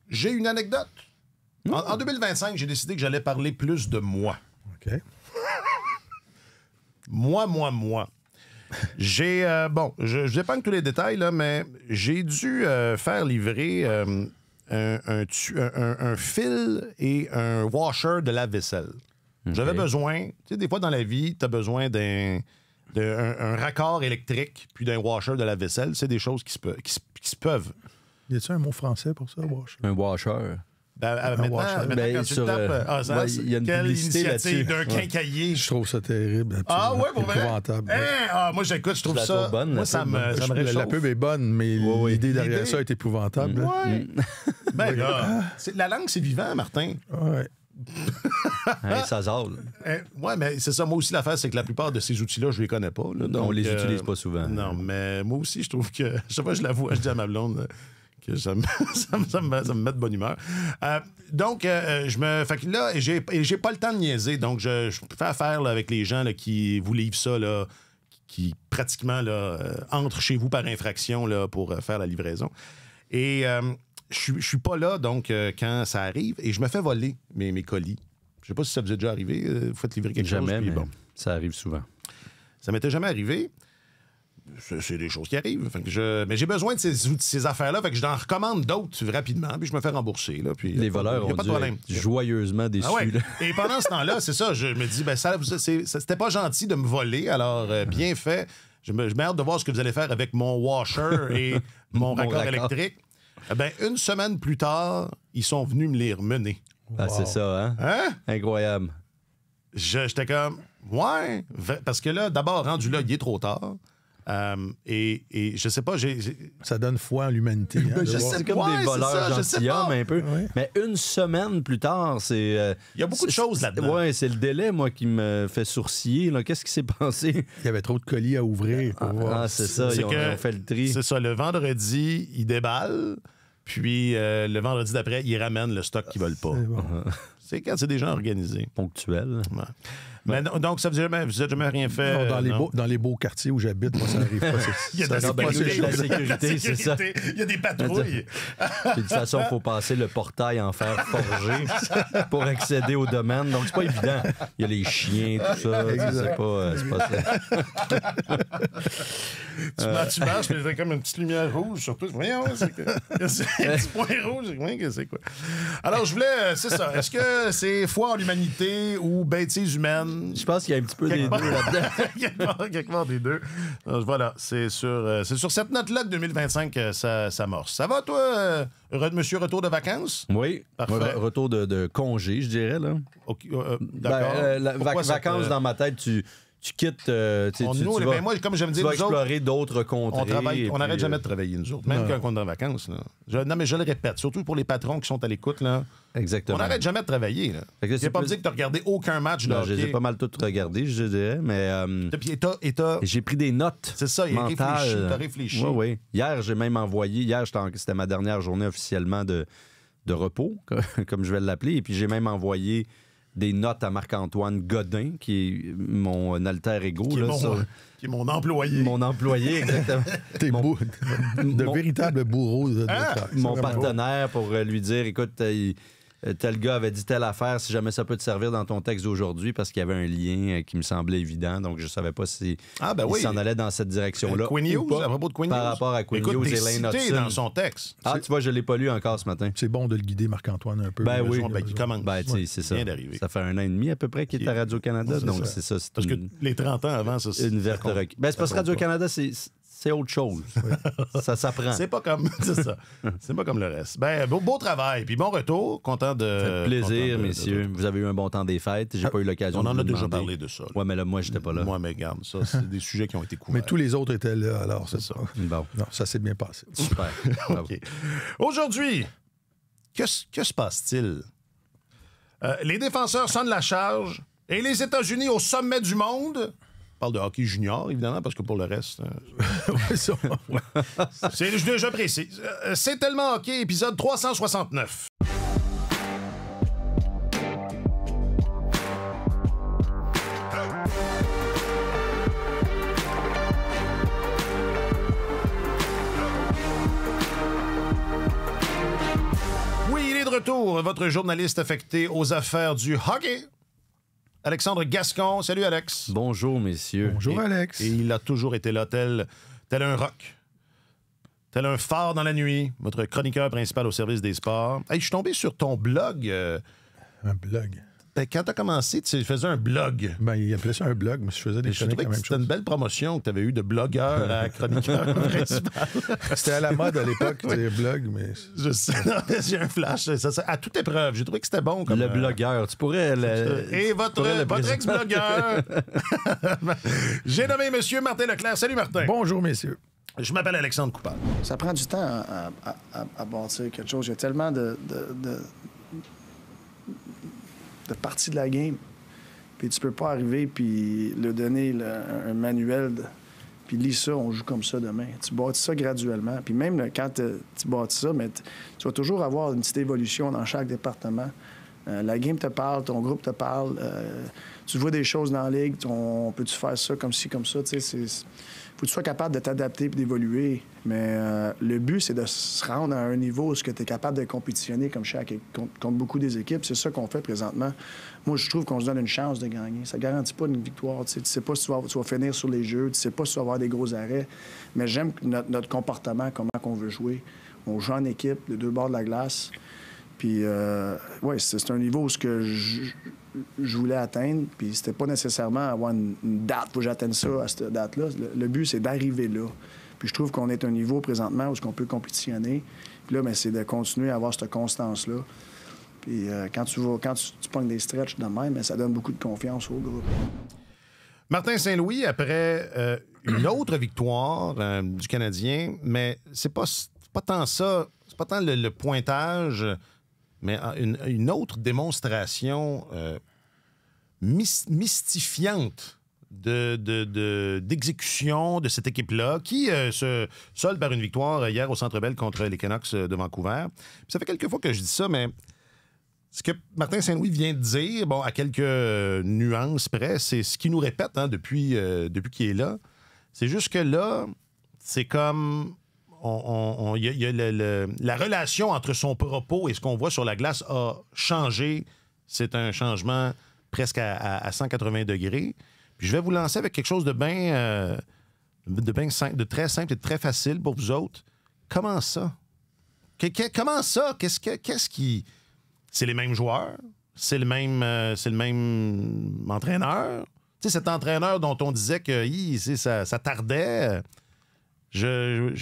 j'ai une anecdote. En 2025, j'ai décidé que j'allais parler plus de moi. OK. Moi. J'ai, je n'épargne tous les détails, là, mais j'ai dû faire livrer un fil et un washer de lave-vaisselle. Okay. J'avais besoin, tu sais, des fois dans la vie, tu as besoin d'un raccord électrique puis d'un washer de lave-vaisselle. C'est des choses qui se peuvent. Y a-t-il un mot français pour ça, washer? Un washer. Maintenant, quand tu tapes, il y a une quelle publicité initiative là-dessus. d'un quincaillier. Je trouve ça terrible. Ah ouais, pour vrai? Épouvantable. Moi, j'écoute, je trouve ça... bonne, moi, ça me réchauffe. La pub est bonne, mais l'idée derrière ça est épouvantable. Ouais. Ben là, la langue, c'est vivant, Martin. Ouais. Ça zale. Oui, mais c'est ça. Moi aussi, l'affaire, c'est que la plupart de ces outils-là, je les connais pas. Là, donc, on les utilise pas souvent. Non, mais moi aussi, je trouve que... Je sais pas, je l'avoue, je dis à ma blonde... que ça me met de bonne humeur. Donc, fait que là, j'ai pas le temps de niaiser. Donc, je fais affaire là, avec les gens là, qui vous livrent ça, là, qui pratiquement là, entrent chez vous par infraction là, pour faire la livraison. Et je suis pas là, donc, quand ça arrive, et je me fais voler mes colis. Je sais pas si ça vous est déjà arrivé. Vous faites livrer quelque chose. Jamais, puis, mais ça arrive souvent. Ça m'était jamais arrivé. C'est des choses qui arrivent. Fait que mais j'ai besoin de ces affaires-là. Fait que je t'en recommande d'autres rapidement, puis je me fais rembourser. Là, puis, les voleurs ont dû être joyeusement déçus. Ah ouais. Et pendant ce temps-là, c'est ça, je me dis, c'était pas gentil de me voler, alors bien fait. Je me hâte de voir ce que vous allez faire avec mon washer et mon raccord électrique. Une semaine plus tard, ils sont venus me les remener. Ah, wow. C'est ça, hein? Incroyable. J'étais comme, ouais, parce que là, d'abord, rendu là, il est trop tard. Et je sais pas, ça donne foi en l'humanité. Hein, c'est comme des voleurs gentilshommes un peu. Ouais. Mais une semaine plus tard, c'est... il y a beaucoup de choses là-dedans. Oui, c'est le délai, moi, qui me fait sourciller. Là. Qu'est-ce qui s'est passé? Il y avait trop de colis à ouvrir. C'est ça, ils ont fait le tri. C'est ça, le vendredi, ils déballent, puis le vendredi d'après, ils ramènent le stock qu'ils veulent pas. C'est quand c'est des gens organisés. Ponctuels. Ouais. Mais donc, ça vous a jamais rien fait? Non, dans les beaux quartiers où j'habite, moi, ça n'arrive pas. Il y a de la sécurité, c'est ça. Il y a des patrouilles. Puis de toute façon, il faut passer le portail en fer forgé pour accéder au domaine. Donc, c'est pas évident. Il y a les chiens, tout ça. C'est pas ça. Tu marches, mais t'as comme une petite lumière rouge sur tout. Voyons, c'est que... Il y a un petit point rouge. C'est quoi? Alors, je voulais... C'est ça. Est-ce que c'est foi en l'humanité ou bêtises humaines? Je pense qu'il y a un petit peu des deux là-dedans. quelque part des deux. Alors, voilà, c'est sur cette note-là que 2025 ça s'amorce. Ça va, toi, monsieur retour de vacances? Oui, parfait. Retour de congé, je dirais. Là. Okay, d'accord. Vacances, dans ma tête, tu quittes. Moi, comme j'aime dire, tu vas explorer d'autres contrées. On n'arrête jamais de travailler, nous autres, même quand on est en vacances. Là. Non, mais je le répète, surtout pour les patrons qui sont à l'écoute. Là, exactement. On n'arrête jamais de travailler. Tu n'as pas me dire que tu n'as regardé aucun match de hockey. Je les ai pas mal toutes regardées, je dirais, mais j'ai pris des notes. C'est ça, il a réfléchi. Oui. Hier, j'ai même envoyé. Hier, c'était ma dernière journée officiellement de repos, comme je vais l'appeler, et puis j'ai même envoyé des notes à Marc-Antoine Godin, qui est mon alter ego. Qui est mon employé. Mon employé, exactement. De véritables bourreaux. Mon partenaire pour lui dire, écoute, tel gars avait dit telle affaire, si jamais ça peut te servir dans ton texte d'aujourd'hui, parce qu'il y avait un lien qui me semblait évident, donc je ne savais pas si il s'en allait dans cette direction-là. Quinn Hughes, à propos de Quinn Hughes. Par rapport à Quinn Hughes et Lane Hudson. Dans son texte. Tu vois, je ne l'ai pas lu encore ce matin. C'est bon de le guider, Marc-Antoine, un peu. Oui. Il commence. C'est ça. Bien d'arriver. Ça fait 1 an et demi à peu près qu'il est à Radio-Canada, donc c'est ça. Parce que les 30 ans avant, ça, c'est une verte recul. C'est parce que Radio-Canada, c'est autre chose. Ça s'apprend. C'est pas comme c'est pas comme le reste. Beau travail, puis bon retour, content de... Ça fait plaisir, messieurs. Vous avez eu un bon temps des fêtes. J'ai pas eu l'occasion de On en a déjà demander. parlé de ça. Oui, mais là, moi, j'étais pas là. Moi, mais regarde, ça, c'est des sujets qui ont été couverts. Mais tous les autres étaient là, alors c'est ça. Bon. Non, ça s'est bien passé. Super. OK. Aujourd'hui, que se passe-t-il? Les défenseurs sonnent la charge et les États-Unis au sommet du monde... On parle de hockey junior, évidemment, parce que pour le reste... je précise. C'est tellement hockey, épisode 369. il est de retour, votre journaliste affecté aux affaires du hockey. Alexandre Gascon. Salut, Alex. Bonjour, messieurs. Bonjour, Alex. Et il a toujours été là, tel un rock. Tel un phare dans la nuit, votre chroniqueur principal au service des sports. Hey, je suis tombé sur ton blog. Un blog. Quand tu as commencé, tu faisais un blog. Ben, il appelait ça un blog, mais je faisais des chroniques la même chose. C'était une belle promotion que tu avais eue de blogueur à chroniqueur principal. C'était à la mode à l'époque, les blogs, mais... Je sais, j'ai un flash. Ça, à toute épreuve. J'ai trouvé que c'était bon. Comme, le blogueur. Tu pourrais... Et votre ex-blogueur. J'ai nommé M. Martin Leclerc. Salut, Martin. Bonjour, messieurs. Je m'appelle Alexandre Coupal. Ça prend du temps à bâtir quelque chose. Il y a tellement de parties de la game. Puis tu peux pas arriver puis leur donner un manuel puis lis ça, on joue comme ça demain. Tu bâtis ça graduellement. Puis même quand tu bâtis ça, mais tu vas toujours avoir une petite évolution dans chaque département. La game te parle, ton groupe te parle. Tu vois des choses dans la ligue, on peut-tu faire ça comme ci, comme ça. Tu sais, faut que tu sois capable de t'adapter et d'évoluer. Mais le but, c'est de se rendre à un niveau où tu es capable de compétitionner comme contre beaucoup des équipes. C'est ça qu'on fait présentement. Moi, je trouve qu'on se donne une chance de gagner. Ça ne garantit pas une victoire. Tu sais pas si tu vas finir sur les jeux, tu sais pas si tu vas avoir des gros arrêts. Mais j'aime notre comportement, comment on veut jouer. On joue en équipe, de deux bords de la glace. Puis, ouais, c'est un niveau où je voulais atteindre. Puis, c'était pas nécessairement avoir une date où j'atteigne ça à cette date-là. Le but, c'est d'arriver là. Puis, je trouve qu'on est à un niveau présentement où on peut compétitionner. Puis là, bien, c'est de continuer à avoir cette constance-là. Puis, quand tu pognes des stretches de même, bien, ça donne beaucoup de confiance au groupe. Martin Saint-Louis, après une autre victoire du Canadien, mais c'est pas tant ça, c'est pas tant le pointage, mais une autre démonstration mystifiante d'exécution de cette équipe-là, qui se solde par une victoire hier au Centre Bell contre les Canucks de Vancouver. Puis ça fait quelques fois que je dis ça, mais ce que Martin Saint-Louis vient de dire, bon, à quelques nuances près, c'est ce qu'il nous répète depuis qu'il est là. C'est juste que là, c'est comme... Il y a la relation entre son propos et ce qu'on voit sur la glace a changé. C'est un changement presque à 180 degrés. Puis je vais vous lancer avec quelque chose de très simple et de très facile pour vous autres. Comment ça? Comment ça? Qu'est-ce qui... C'est les mêmes joueurs? C'est le même entraîneur? Tu sais, cet entraîneur dont on disait que ça tardait... Je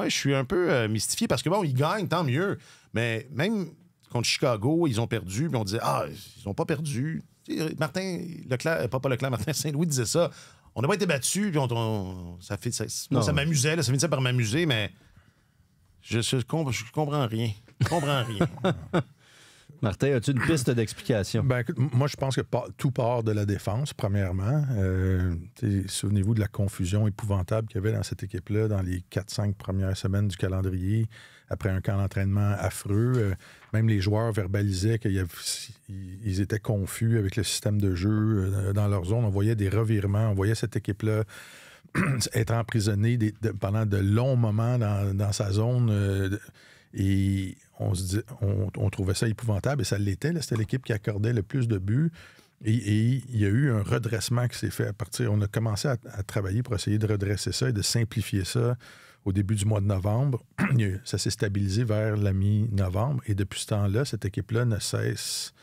suis un peu mystifié parce que, bon, ils gagnent, tant mieux. Mais même contre Chicago, ils ont perdu, puis on disait, ils n'ont pas perdu. Martin Leclerc, pas Leclerc, Martin Saint-Louis disait ça. On n'a pas été battus, puis ça m'amusait, ça finissait par m'amuser, mais je comprends rien. Je comprends rien. Martin, as-tu une piste d'explication? Ben, écoute, moi, je pense que tout part de la défense, premièrement. Souvenez-vous de la confusion épouvantable qu'il y avait dans cette équipe-là dans les 4-5 premières semaines du calendrier, après un camp d'entraînement affreux. Même les joueurs verbalisaient qu'ils étaient confus avec le système de jeu dans leur zone. On voyait des revirements, on voyait cette équipe-là être emprisonnée pendant de longs moments dans sa zone. Et on trouvait ça épouvantable, et ça l'était. C'était l'équipe qui accordait le plus de buts. Et il y a eu un redressement qui s'est fait à partir... On a commencé à travailler pour essayer de redresser ça et de simplifier ça au début du mois de novembre. Ça s'est stabilisé vers la mi-novembre. Et depuis ce temps-là, cette équipe-là ne cesse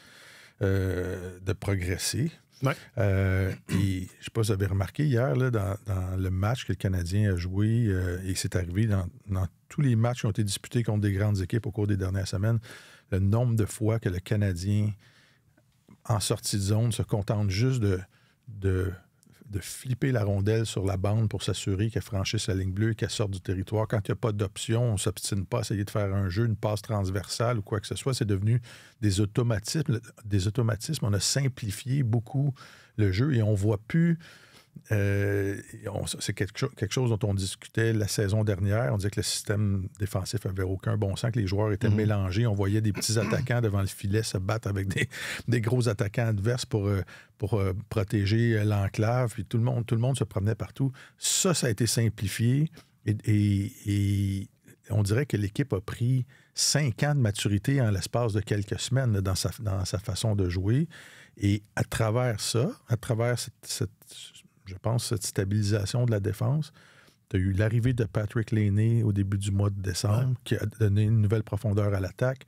de progresser. Ouais. Et je ne sais pas si vous avez remarqué hier, là, dans le match que le Canadien a joué, et c'est arrivé dans tous les matchs qui ont été disputés contre des grandes équipes au cours des dernières semaines, le nombre de fois que le Canadien, en sortie de zone, se contente juste de flipper la rondelle sur la bande pour s'assurer qu'elle franchisse la ligne bleue et qu'elle sorte du territoire. Quand il n'y a pas d'option, on ne s'obstine pas à essayer de faire un jeu, une passe transversale ou quoi que ce soit. C'est devenu des automatismes. On a simplifié beaucoup le jeu et on ne voit plus... c'est quelque chose dont on discutait la saison dernière. On disait que le système défensif n'avait aucun bon sens, que les joueurs étaient mélangés. On voyait des petits attaquants devant le filet se battre avec des gros attaquants adverses pour protéger l'enclave. Puis tout le monde se promenait partout. Ça a été simplifié. Et on dirait que l'équipe a pris 5 ans de maturité en l'espace de quelques semaines là, dans sa façon de jouer. Et à travers ça, à travers je pense, cette stabilisation de la défense, tu as eu l'arrivée de Patrick Laine au début du mois de décembre, qui a donné une nouvelle profondeur à l'attaque.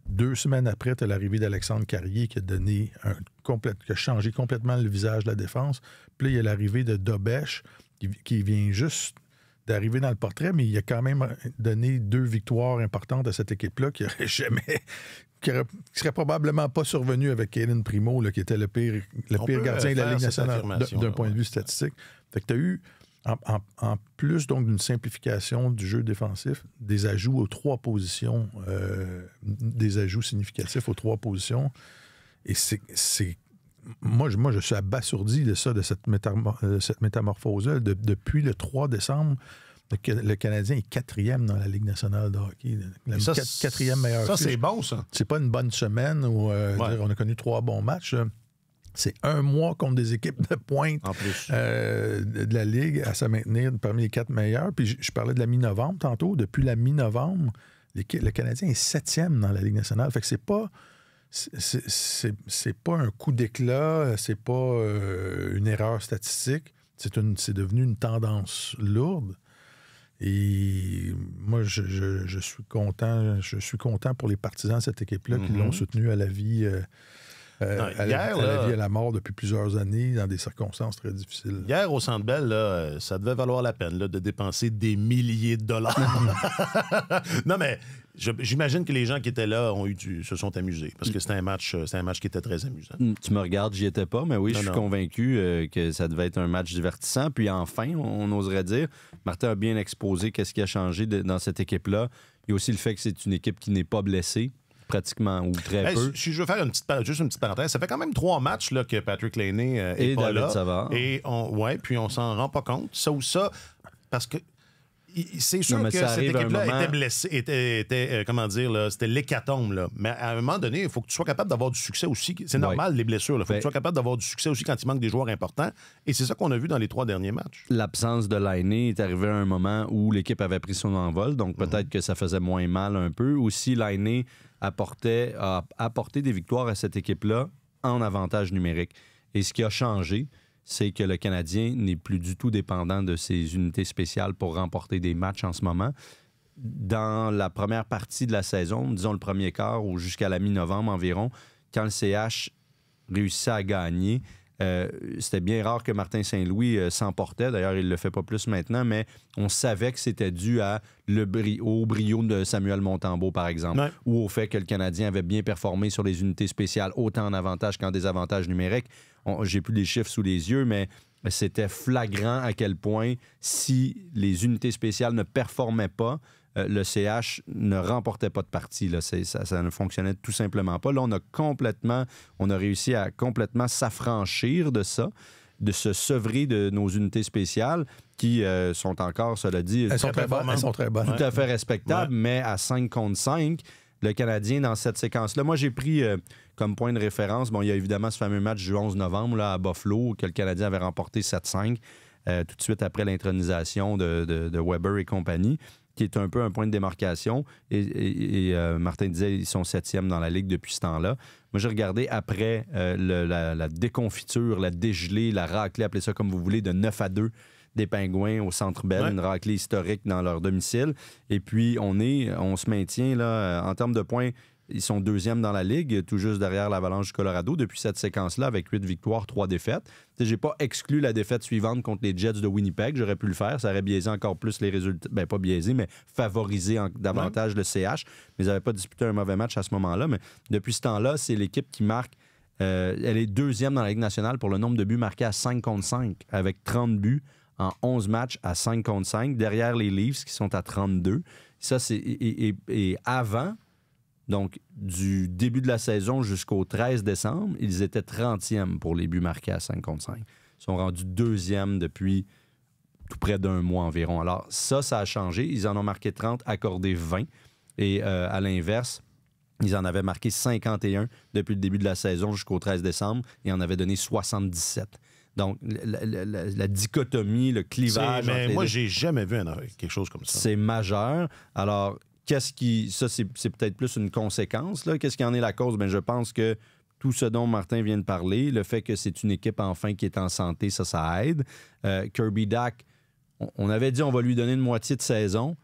2 semaines après, tu as l'arrivée d'Alexandre Carrier qui a changé complètement le visage de la défense. Puis là, il y a l'arrivée de Dobesch qui vient juste d'arriver dans le portrait, mais il a quand même donné 2 victoires importantes à cette équipe-là qui serait probablement pas survenu avec Cayden Primo, là, qui était le pire gardien de la Ligue nationale d'un point de vue statistique. Fait que tu as eu, en plus donc d'une simplification du jeu défensif, des ajouts aux 3 positions, des ajouts significatifs aux 3 positions. Et moi, je suis abasourdi de ça, de cette métamorphose-là. Depuis le 3 décembre, le Canadien est 4e dans la Ligue nationale de hockey. Ça, 4e meilleur. Ça, c'est bon, ça. C'est pas une bonne semaine où on a connu 3 bons matchs. C'est 1 mois contre des équipes de pointe de la Ligue à se maintenir parmi les 4 meilleurs. Puis je parlais de la mi-novembre tantôt. Depuis la mi-novembre, le Canadien est 7e dans la Ligue nationale. Fait que c'est pas un coup d'éclat, c'est pas une erreur statistique. C'est devenu une tendance lourde. Et moi, je suis content. Je suis content pour les partisans de cette équipe-là qui l'ont soutenu à la vie. À la vie et à la mort depuis plusieurs années dans des circonstances très difficiles. Hier, au Centre Bell, là, ça devait valoir la peine là, de dépenser des milliers de dollars. Non, mais j'imagine que les gens qui étaient là se sont amusés parce que c'était un match qui était très amusant. Tu me regardes, j'y étais pas, mais oui, je suis convaincu que ça devait être un match divertissant. Puis enfin, on oserait dire, Martin a bien exposé qu'est-ce qui a changé dans cette équipe-là. Il y a aussi le fait que c'est une équipe qui n'est pas blessée. Pratiquement ou très peu. Si je veux faire juste une petite parenthèse, ça fait quand même 3 matchs là, que Patrick Laine est pas David là. Savard. Et puis on s'en rend pas compte. Ça ou ça, parce que c'est sûr que cette équipe-là était blessée, c'était l'hécatombe. Là. Mais à un moment donné, il faut que tu sois capable d'avoir du succès aussi. C'est normal, les blessures. Il faut que tu sois capable d'avoir du succès aussi quand il manque des joueurs importants. Et c'est ça qu'on a vu dans les 3 derniers matchs. L'absence de Laine est arrivée à un moment où l'équipe avait pris son envol. Donc peut-être que ça faisait moins mal un peu. Aussi, Laine a apporté des victoires à cette équipe-là en avantage numérique. Et ce qui a changé, c'est que le Canadien n'est plus du tout dépendant de ses unités spéciales pour remporter des matchs en ce moment. Dans la première partie de la saison, disons le premier quart ou jusqu'à la mi-novembre environ, quand le CH réussissait à gagner, c'était bien rare que Martin Saint-Louis s'emportait. D'ailleurs, il ne le fait pas plus maintenant, mais on savait que c'était dû au brio de Samuel Montembeault, par exemple, ou au fait que le Canadien avait bien performé sur les unités spéciales, autant en avantage qu'en désavantage numérique. J'ai plus les chiffres sous les yeux, mais c'était flagrant à quel point, si les unités spéciales ne performaient pas, le CH ne remportait pas de partie. Là. Ça ne fonctionnait tout simplement pas. Là, on a réussi à complètement s'affranchir de ça, de se sevrer de nos unités spéciales qui sont encore, cela dit... Elles sont très bonnes. Tout à fait respectables, mais à 5 contre 5, le Canadien, dans cette séquence-là... Moi, j'ai pris comme point de référence... Bon, il y a évidemment ce fameux match du 11 novembre là, à Buffalo, que le Canadien avait remporté 7-5, tout de suite après l'intronisation de Weber et compagnie, qui est un peu un point de démarcation. Et Martin disait qu'ils sont 7e dans la Ligue depuis ce temps-là. Moi, j'ai regardé après la déconfiture, la dégelée, la raclée, appelez ça comme vous voulez, de 9-2 des Pingouins au Centre Bell, une raclée historique dans leur domicile. Et puis, on se maintient là en termes de points. Ils sont 2e dans la Ligue, tout juste derrière l'Avalanche du Colorado depuis cette séquence-là, avec 8 victoires, 3 défaites. J'ai pas exclu la défaite suivante contre les Jets de Winnipeg. J'aurais pu le faire. Ça aurait biaisé encore plus les résultats. Ben, pas biaisé, mais favorisé davantage le CH. Mais ils n'avaient pas disputé un mauvais match à ce moment-là. Mais depuis ce temps-là, c'est l'équipe qui marque. Elle est 2e dans la Ligue nationale pour le nombre de buts marqués à 5 contre 5, avec 30 buts en 11 matchs à 5 contre 5, derrière les Leafs qui sont à 32. Ça, c'est... Et avant... Donc, du début de la saison jusqu'au 13 décembre, ils étaient 30e pour les buts marqués à 5 contre 5. Ils sont rendus 2e depuis tout près d'un mois environ. Alors, ça a changé. Ils en ont marqué 30, accordé 20. Et à l'inverse, ils en avaient marqué 51 depuis le début de la saison jusqu'au 13 décembre et en avaient donné 77. Donc, la dichotomie, le clivage... Mais moi, j'ai jamais vu quelque chose comme ça. C'est majeur. Alors, ça, c'est peut-être plus une conséquence, là. Qu'est-ce qui en est la cause? Bien, je pense que tout ce dont Martin vient de parler, le fait que c'est une équipe enfin qui est en santé, ça aide. Kirby Dach, on avait dit on va lui donner une moitié de saison.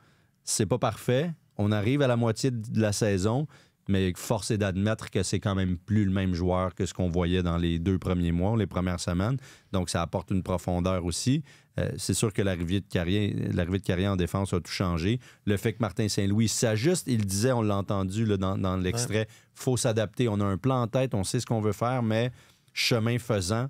C'est pas parfait. On arrive à la moitié de la saison, mais force est d'admettre que c'est quand même plus le même joueur que ce qu'on voyait dans les 2 premiers mois, les premières semaines. Donc, ça apporte une profondeur aussi. C'est sûr que l'arrivée de Carrier en défense a tout changé. Le fait que Martin Saint-Louis s'ajuste, il disait, on l'a entendu là, dans l'extrait, faut s'adapter. On a un plan en tête, on sait ce qu'on veut faire, mais chemin faisant,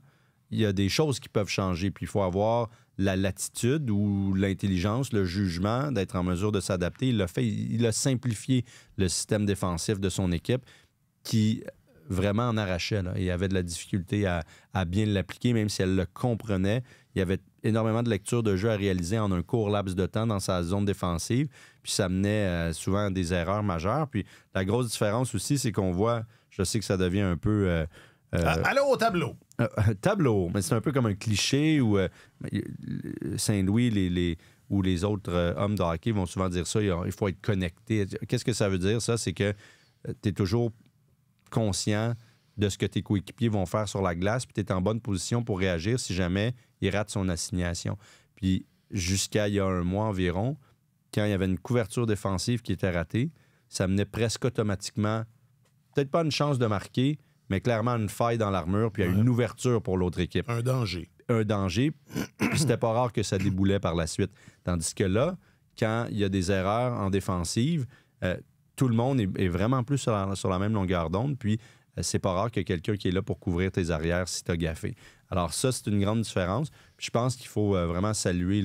il y a des choses qui peuvent changer. Puis il faut avoir la latitude ou l'intelligence, le jugement d'être en mesure de s'adapter. Il l'a fait, il a simplifié le système défensif de son équipe qui vraiment en arrachait. Là, et avait de la difficulté à bien l'appliquer, même si elle le comprenait. Il y avait énormément de lectures de jeu à réaliser en un court laps de temps dans sa zone défensive. Puis ça menait souvent à des erreurs majeures. Puis la grosse différence aussi, c'est qu'on voit, je sais que ça devient un peu... allons au tableau. Tableau, mais c'est un peu comme un cliché où Saint-Louis ou les autres hommes de hockey vont souvent dire ça, il faut être connecté. Qu'est-ce que ça veut dire, ça? C'est que tu es toujours conscient de ce que tes coéquipiers vont faire sur la glace, puis tu es en bonne position pour réagir si jamais il rate son assignation. Puis jusqu'à il y a un mois environ, quand il y avait une couverture défensive qui était ratée, ça menait presque automatiquement, peut-être pas une chance de marquer, mais clairement une faille dans l'armure, puis il y a une ouverture pour l'autre équipe. Un danger. Puis c'était pas rare que ça déboulait par la suite. Tandis que là, quand il y a des erreurs en défensive, tout le monde est vraiment plus sur la même longueur d'onde, puis c'est pas rare qu'il y ait quelqu'un qui est là pour couvrir tes arrières si tu as gaffé. Alors ça, c'est une grande différence. Puis je pense qu'il faut vraiment saluer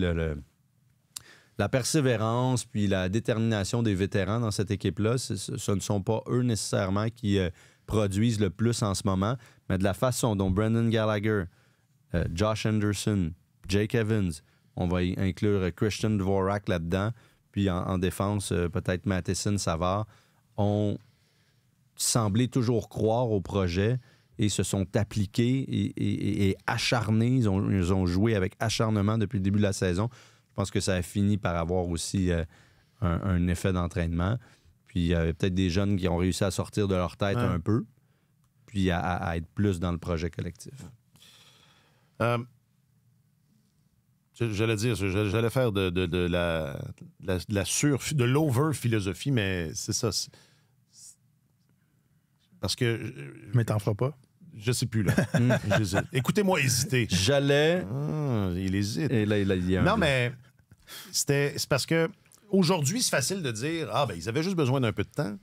la persévérance puis la détermination des vétérans dans cette équipe-là. Ce ne sont pas eux nécessairement qui produisent le plus en ce moment, mais de la façon dont Brendan Gallagher, Josh Anderson, Jake Evans, on va y inclure Christian Dvorak là-dedans, puis en défense, peut-être Matheson, Savard, ont semblé toujours croire au projet et se sont appliqués et acharnés. Ils ont joué avec acharnement depuis le début de la saison. Je pense que ça a fini par avoir aussi un effet d'entraînement. Puis il y avait peut-être des jeunes qui ont réussi à sortir de leur tête un peu, puis à être plus dans le projet collectif. J'allais faire de l'over-philosophie, mais c'est ça. Parce que... Mais t'en feras pas? Je sais plus, là. Écoutez-moi hésiter. J'allais... il hésite. Et là, il y a non, mais c'est parce que aujourd'hui, c'est facile de dire « Ah, ben ils avaient juste besoin d'un peu de temps. »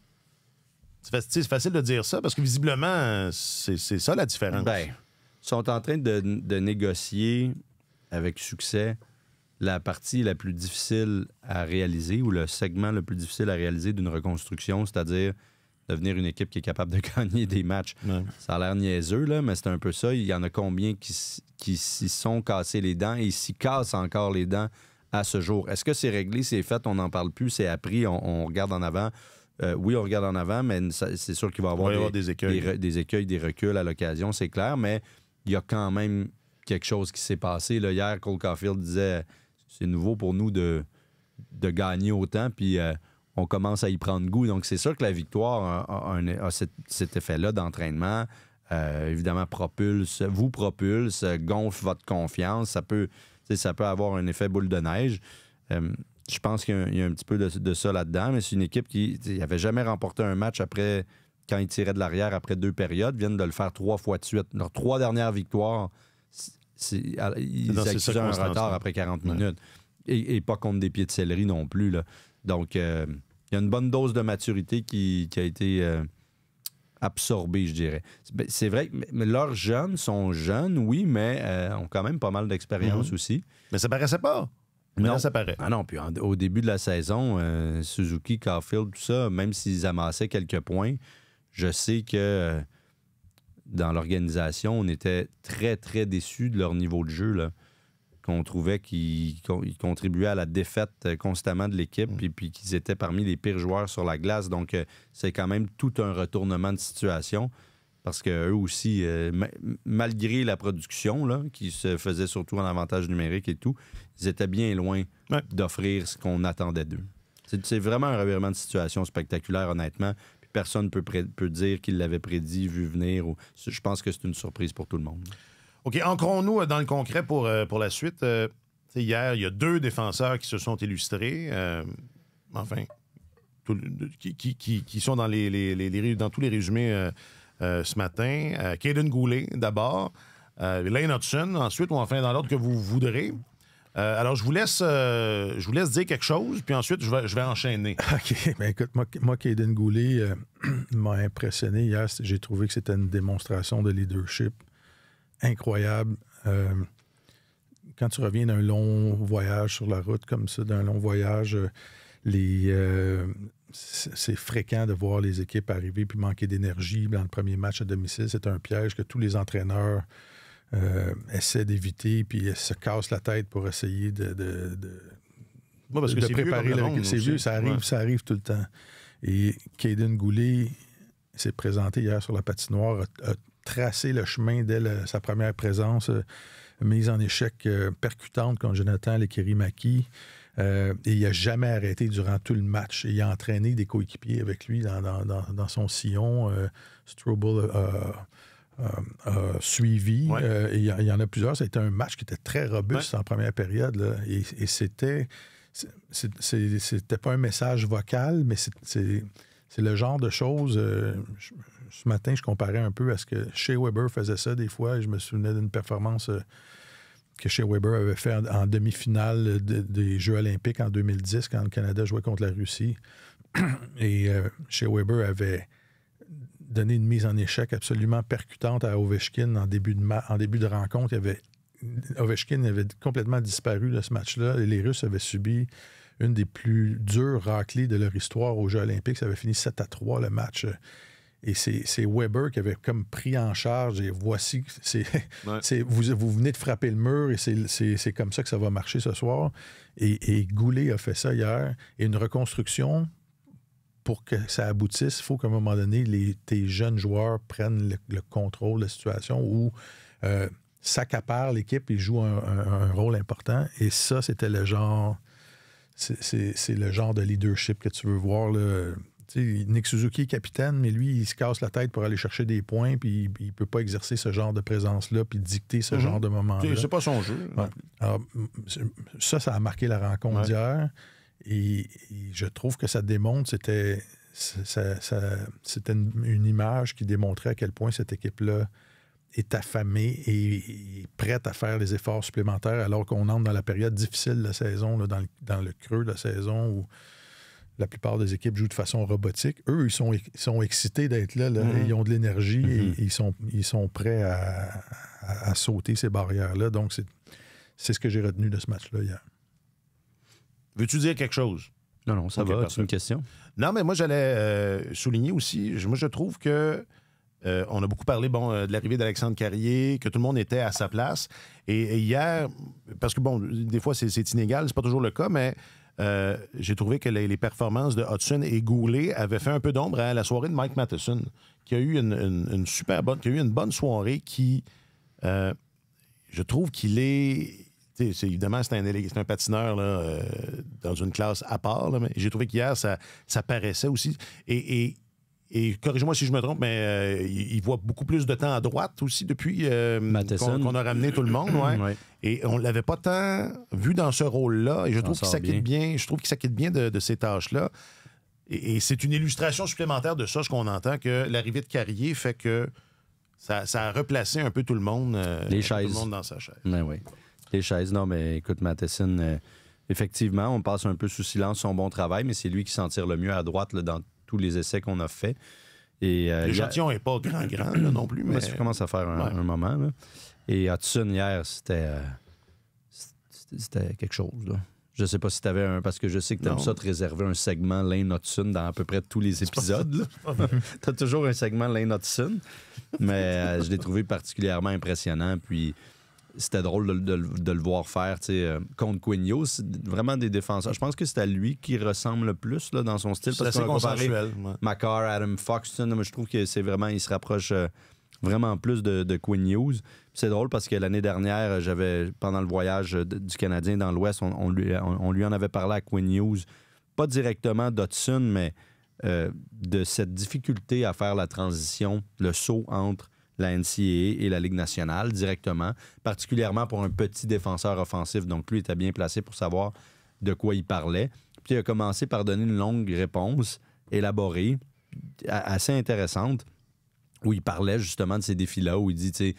C'est facile de dire ça parce que visiblement, c'est ça la différence. Ben, ils sont en train de négocier avec succès la partie la plus difficile à réaliser ou le segment le plus difficile à réaliser d'une reconstruction, c'est-à-dire devenir une équipe qui est capable de gagner des matchs. Ouais. Ça a l'air niaiseux, là, mais c'est un peu ça. Il y en a combien qui s'y sont cassés les dents et s'y cassent encore les dents à ce jour. Est-ce que c'est réglé, c'est fait, on n'en parle plus, c'est appris, on regarde en avant? Oui, on regarde en avant, mais c'est sûr qu'il va y avoir des écueils. Des écueils, des reculs à l'occasion, c'est clair, mais il y a quand même quelque chose qui s'est passé. Là, hier, Cole Caulfield disait c'est nouveau pour nous de gagner autant, puis on commence à y prendre goût. Donc, c'est sûr que la victoire a cet effet-là d'entraînement. Évidemment, vous propulse, gonfle votre confiance. Ça peut avoir un effet boule de neige. Je pense qu'il y a un petit peu de ça là-dedans, mais c'est une équipe qui n'avait jamais remporté un match après, quand ils tiraient de l'arrière après 2 périodes, viennent de le faire 3 fois de suite. Leurs 3 dernières victoires, ils accusaient un retard après 40 minutes. Et pas contre des pieds de céleri non plus, là. Donc, il y a une bonne dose de maturité qui a été absorbée, je dirais. C'est vrai que leurs jeunes sont jeunes, oui, mais ont quand même pas mal d'expérience aussi. Mais ça paraissait pas. Non, ça paraît. Ah non, puis au début de la saison, Suzuki, Caulfield, tout ça, même s'ils amassaient quelques points, je sais que dans l'organisation, on était très, très déçus de leur niveau de jeu, là. Qu'on trouvait qu'ils contribuaient à la défaite constamment de l'équipe puis qu'ils étaient parmi les pires joueurs sur la glace. Donc, c'est quand même tout un retournement de situation Parce qu'eux aussi, malgré la production, là, qui se faisait surtout en avantage numérique et tout, ils étaient bien loin d'offrir ce qu'on attendait d'eux. C'est vraiment un revirement de situation spectaculaire, honnêtement. Puis personne peut dire qu'il l'avait prédit, vu venir. Je pense que c'est une surprise pour tout le monde. OK, ancrons-nous dans le concret pour la suite. Hier, il y a 2 défenseurs qui se sont illustrés. Qui sont dans dans tous les résumés ce matin. Caden Goulet, d'abord. Lane Hutson, ensuite, ou enfin dans l'ordre que vous voudrez. Alors, je vous laisse dire quelque chose, puis ensuite, je vais enchaîner. OK. Bien, écoute, moi Caden Goulet m'a impressionné hier. J'ai trouvé que c'était une démonstration de leadership incroyable. Quand tu reviens d'un long voyage sur la route comme ça, d'un long voyage, c'est fréquent de voir les équipes arriver puis manquer d'énergie. Dans le premier match à domicile, c'est un piège que tous les entraîneurs essaient d'éviter puis se cassent la tête pour essayer de préparer. C'est vieux, ça arrive tout le temps. Et Caden Goulet s'est présenté hier sur la patinoire, a tracé le chemin dès sa première présence, mise en échec percutante contre Jonathan Lekerimaki. Et il n'a jamais arrêté durant tout le match. Et il a entraîné des coéquipiers avec lui dans son sillon. Strobel a suivi. Il y en a plusieurs. C'était un match qui était très robuste en première période. Là. Et c'était pas un message vocal, mais c'est le genre de choses... ce matin, je comparais un peu à ce que Shea Weber faisait ça des fois. Et je me souvenais d'une performance... que Shea Weber avait fait en demi-finale des Jeux olympiques en 2010, quand le Canada jouait contre la Russie. Et Shea Weber avait donné une mise en échec absolument percutante à Ovechkin en début de rencontre. Ovechkin avait complètement disparu de ce match-là. Et les Russes avaient subi une des plus dures raclées de leur histoire aux Jeux olympiques. Ça avait fini 7-3 le match. Et c'est Weber qui avait comme pris en charge et voici, vous venez de frapper le mur et c'est comme ça que ça va marcher ce soir. Et Goulet a fait ça hier. Et une reconstruction, pour que ça aboutisse, il faut qu'à un moment donné, tes jeunes joueurs prennent le contrôle de la situation ou s'accaparent l'équipe et jouent un rôle important. Et ça, c'était le genre... C'est le genre de leadership que tu veux voir, là. T'sais, Nick Suzuki est capitaine, mais lui, il se casse la tête pour aller chercher des points, puis il ne peut pas exercer ce genre de présence-là, puis dicter ce genre de moment-là. C'est pas son jeu. Ouais. Alors, ça a marqué la rencontre d'hier, et je trouve que ça démontre, c'était une image qui démontrait à quel point cette équipe-là est affamée et prête à faire les efforts supplémentaires, alors qu'on entre dans la période difficile de la saison, là, dans le creux de la saison, où la plupart des équipes jouent de façon robotique. Eux, ils sont excités d'être là. Ils ont de l'énergie et ils sont prêts à sauter ces barrières-là. Donc, c'est ce que j'ai retenu de ce match-là hier. Veux-tu dire quelque chose? Non, ça va. C'est une question. Non, mais moi, j'allais souligner aussi, moi, je trouve que on a beaucoup parlé de l'arrivée d'Alexandre Carrier, que tout le monde était à sa place. Et hier, parce que, des fois, c'est inégal, c'est pas toujours le cas, mais... j'ai trouvé que les performances de Hutson et Goulet avaient fait un peu d'ombre à la soirée de Mike Matheson, qui a eu une super bonne, qui a eu une bonne soirée, qui, je trouve qu'il est... Évidemment, c'est un patineur là, dans une classe à part, là, mais j'ai trouvé qu'hier, ça paraissait aussi. Et corrige-moi si je me trompe, mais il voit beaucoup plus de temps à droite aussi depuis qu'on a ramené tout le monde. Ouais. Et on ne l'avait pas tant vu dans ce rôle-là. Et je trouve qu'il s'acquitte bien. Je trouve qu'il s'acquitte bien de ces tâches-là. Et c'est une illustration supplémentaire de ça, ce qu'on entend, que l'arrivée de Carrier fait que ça a replacé un peu tout le monde, tout le monde dans sa chaise. Ben oui. Les chaises, non, mais écoute, Matheson, effectivement, on passe un peu sous silence son bon travail, mais c'est lui qui s'en tire le mieux à droite là, dans tous les essais qu'on a faits. L'échantillon n'est pas grand là, non plus. Mais ça commence à faire un moment. Là. Et Hutson, hier, c'était quelque chose. Là. Je ne sais pas si tu avais parce que je sais que tu aimes ça te réserver un segment Lane Hutson dans à peu près tous les épisodes. Tu as toujours un segment Lane Hutson. Mais je l'ai trouvé particulièrement impressionnant. Puis c'était drôle de le voir faire contre Quigneault. C'est vraiment des défenseurs. Je pense que c'est à lui qui ressemble le plus là, dans son style. C'est assez consensuel. Makar, Adam Foxton, moi, je trouve que c'est vraiment... Il se rapproche vraiment plus de Quinn Hughes. C'est drôle parce que l'année dernière, pendant le voyage du Canadien dans l'Ouest, on lui en avait parlé à Quinn Hughes, pas directement d'Hudson, mais de cette difficulté à faire la transition, le saut entre la NCAA et la Ligue nationale directement, particulièrement pour un petit défenseur offensif. Donc, lui était bien placé pour savoir de quoi il parlait. Puis, il a commencé par donner une longue réponse élaborée, assez intéressante, où il parlait justement de ces défis-là, où il dit, tu sais,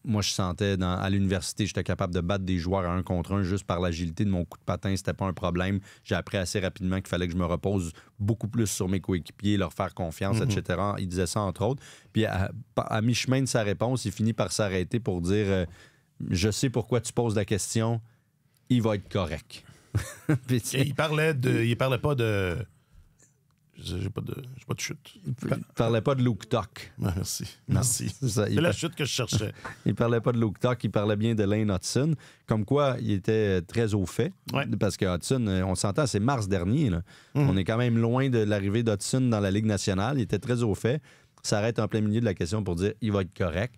moi, je sentais à l'université, j'étais capable de battre des joueurs à 1 contre 1 juste par l'agilité de mon coup de patin. C'était pas un problème. J'ai appris assez rapidement qu'il fallait que je me repose beaucoup plus sur mes coéquipiers, leur faire confiance, etc. Il disait ça, entre autres. Puis, à mi-chemin de sa réponse, il finit par s'arrêter pour dire je sais pourquoi tu poses la question. Il va être correct. Puis, il parlait pas de... J'ai pas de chute. Il parlait pas de Luke Tuck. Merci. C'est la chute que je cherchais. Il parlait pas de Luke Tuck, il parlait bien de Lane Hudson. Comme quoi, il était très au fait. Ouais. Parce que Hudson, on s'entend, c'est mars dernier. Là. On est quand même loin de l'arrivée d'Hudson dans la Ligue nationale. Il était très au fait. Ça arrête en plein milieu de la question pour dire il va être correct.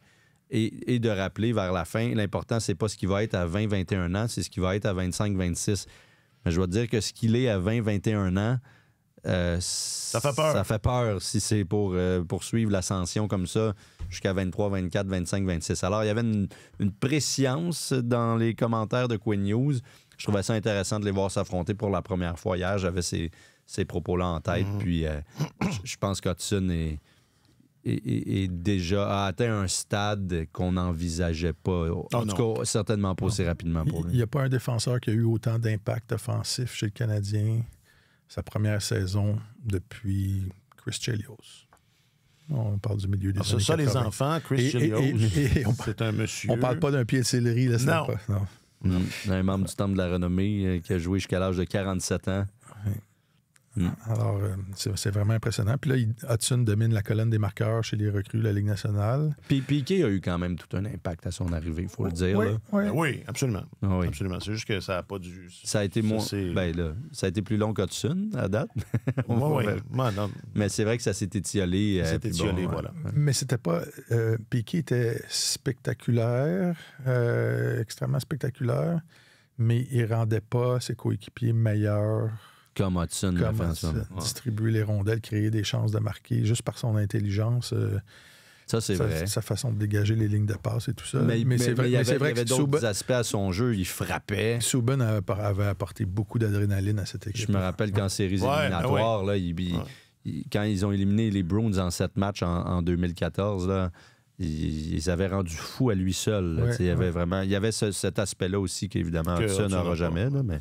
Et de rappeler vers la fin, l'important, c'est pas ce qu'il va être à 20-21 ans, c'est ce qu'il va être à 25-26. Mais je dois te dire que ce qu'il est à 20-21 ans, ça fait peur. Ça fait peur si c'est pour poursuivre l'ascension comme ça jusqu'à 23, 24, 25, 26. Alors, il y avait une préscience dans les commentaires de Quinn Hughes. Je trouvais ça intéressant de les voir s'affronter pour la première fois hier. J'avais ces propos-là en tête. Puis, je pense qu'Hudson est déjà a atteint un stade qu'on n'envisageait pas. En tout cas, certainement pas aussi rapidement pour lui. Il n'y a pas un défenseur qui a eu autant d'impact offensif chez le Canadien sa première saison depuis Chris Chelios. On parle du milieu des années 80. Ça, les enfants, Chris Chelios, c'est un monsieur... On parle pas d'un pied de céleri. Là, non. Un membre du Temple de la Renommée qui a joué jusqu'à l'âge de 47 ans. Alors, c'est vraiment impressionnant. Puis là, Hudson domine la colonne des marqueurs chez les recrues de la Ligue nationale. Puis Piqué a eu quand même tout un impact à son arrivée, il faut le dire. Oui, absolument. Oui. Absolument. C'est juste que ça n'a pas dû... Ça a été ça a été plus long qu'Hudson, à date. Oui. Mais c'est vrai que ça s'est étiolé. Voilà. Mais c'était pas... Piqué était spectaculaire, extrêmement spectaculaire, mais il rendait pas ses coéquipiers meilleurs... Comme Hudson. Distribuer les rondelles, créer des chances de marquer, juste par son intelligence. Ça, c'est vrai. Sa façon de dégager les lignes de passe et tout ça. Mais c'est vrai qu'il y avait d'autres aspects à son jeu. Il frappait. Subban avait apporté beaucoup d'adrénaline à cette équipe. Je me rappelle qu'en séries éliminatoires, là, quand ils ont éliminé les Bruins en 7 matchs en 2014, là, ils avaient rendu fou à lui seul. Il y avait cet aspect-là aussi qu'évidemment Hudson n'aura jamais. Là, mais...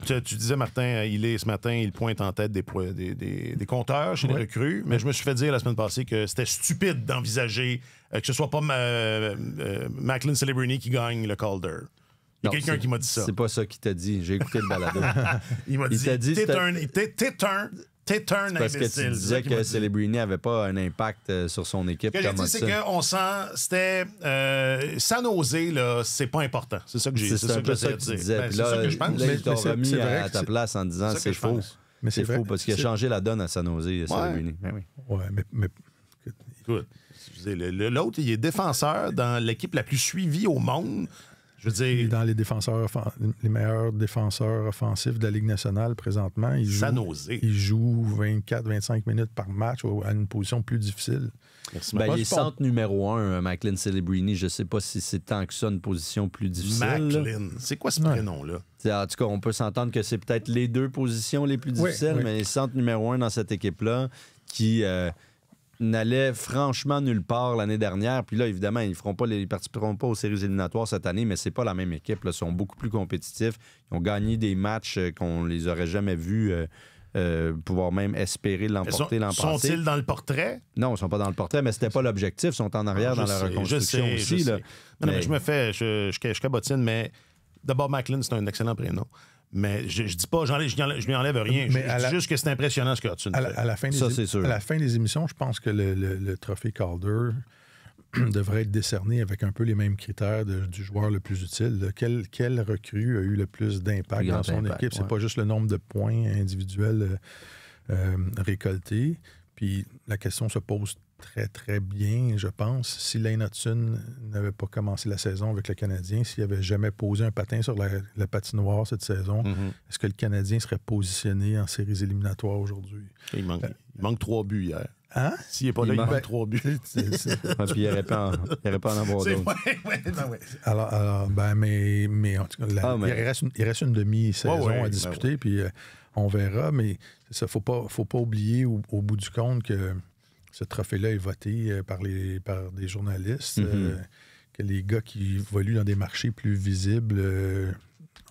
Tu disais, Martin, ce matin, il pointe en tête des compteurs chez les recrues, mais je me suis fait dire la semaine passée que c'était stupide d'envisager que ce soit pas Macklin Celebrini qui gagne le Calder. Il y a quelqu'un qui m'a dit ça. C'est pas ça qu'il t'a dit. J'ai écouté le balado. Il m'a dit, t'es un parce que tu disais que Celebrini n'avait pas un impact sur son équipe. Ce que j'ai dit, c'est qu'on sent... C'était... sans nausée, là, c'est pas important. C'est ça que j'ai C'est un peu ça que tu disais. C'est ça que je pense. Là, il t'a remis à ta place en disant c'est faux. Mais c'est faux parce qu'il a changé la donne à sa nausée, Celebrini. Oui, mais... Écoute, l'autre, il est défenseur dans l'équipe la plus suivie au monde. Je veux dire... Dans les meilleurs défenseurs offensifs de la Ligue nationale présentement, il joue 24-25 minutes par match à une position plus difficile. Il est centre numéro 1, Macklin Celebrini. Je ne sais pas si c'est tant que ça une position plus difficile. Macklin, c'est quoi ce prénom-là? En tout cas, on peut s'entendre que c'est peut-être les deux positions les plus difficiles, mais centre numéro 1 dans cette équipe-là qui... n'allait franchement nulle part l'année dernière. Puis là, évidemment, ils participeront pas aux séries éliminatoires cette année, mais c'est pas la même équipe. Là. Ils sont beaucoup plus compétitifs. Ils ont gagné des matchs qu'on les aurait jamais vus pouvoir même espérer l'emporter l'an passé. Sont-ils dans le portrait? Non, ils sont pas dans le portrait, mais c'était pas l'objectif. Ils sont en arrière dans la reconstruction aussi. Là. Non, mais je cabotine, mais d'abord, Macklin, c'est un excellent prénom. Mais je dis pas, je lui enlève rien. Je dis juste que c'est impressionnant ce que Hudson fait. À la fin des émissions, je pense que le trophée Calder devrait être décerné avec un peu les mêmes critères du joueur le plus utile. Quel recrue a eu le plus d'impact dans son équipe? C'est pas juste le nombre de points individuels récoltés. Puis la question se pose très, très bien, je pense. Si Lane Hutson n'avait pas commencé la saison avec le Canadien, s'il n'avait jamais posé un patin sur la patinoire cette saison, est-ce que le Canadien serait positionné en séries éliminatoires aujourd'hui? Il manque 3 buts hier. Hein? S'il n'est pas là, il manque 3 buts. Puis il n'aurait pas en avoir d'autres. Alors, mais en tout cas, il reste une demi-saison à disputer, puis on verra, mais ça, faut pas oublier au bout du compte que ce trophée-là est voté par des journalistes, que les gars qui évoluent dans des marchés plus visibles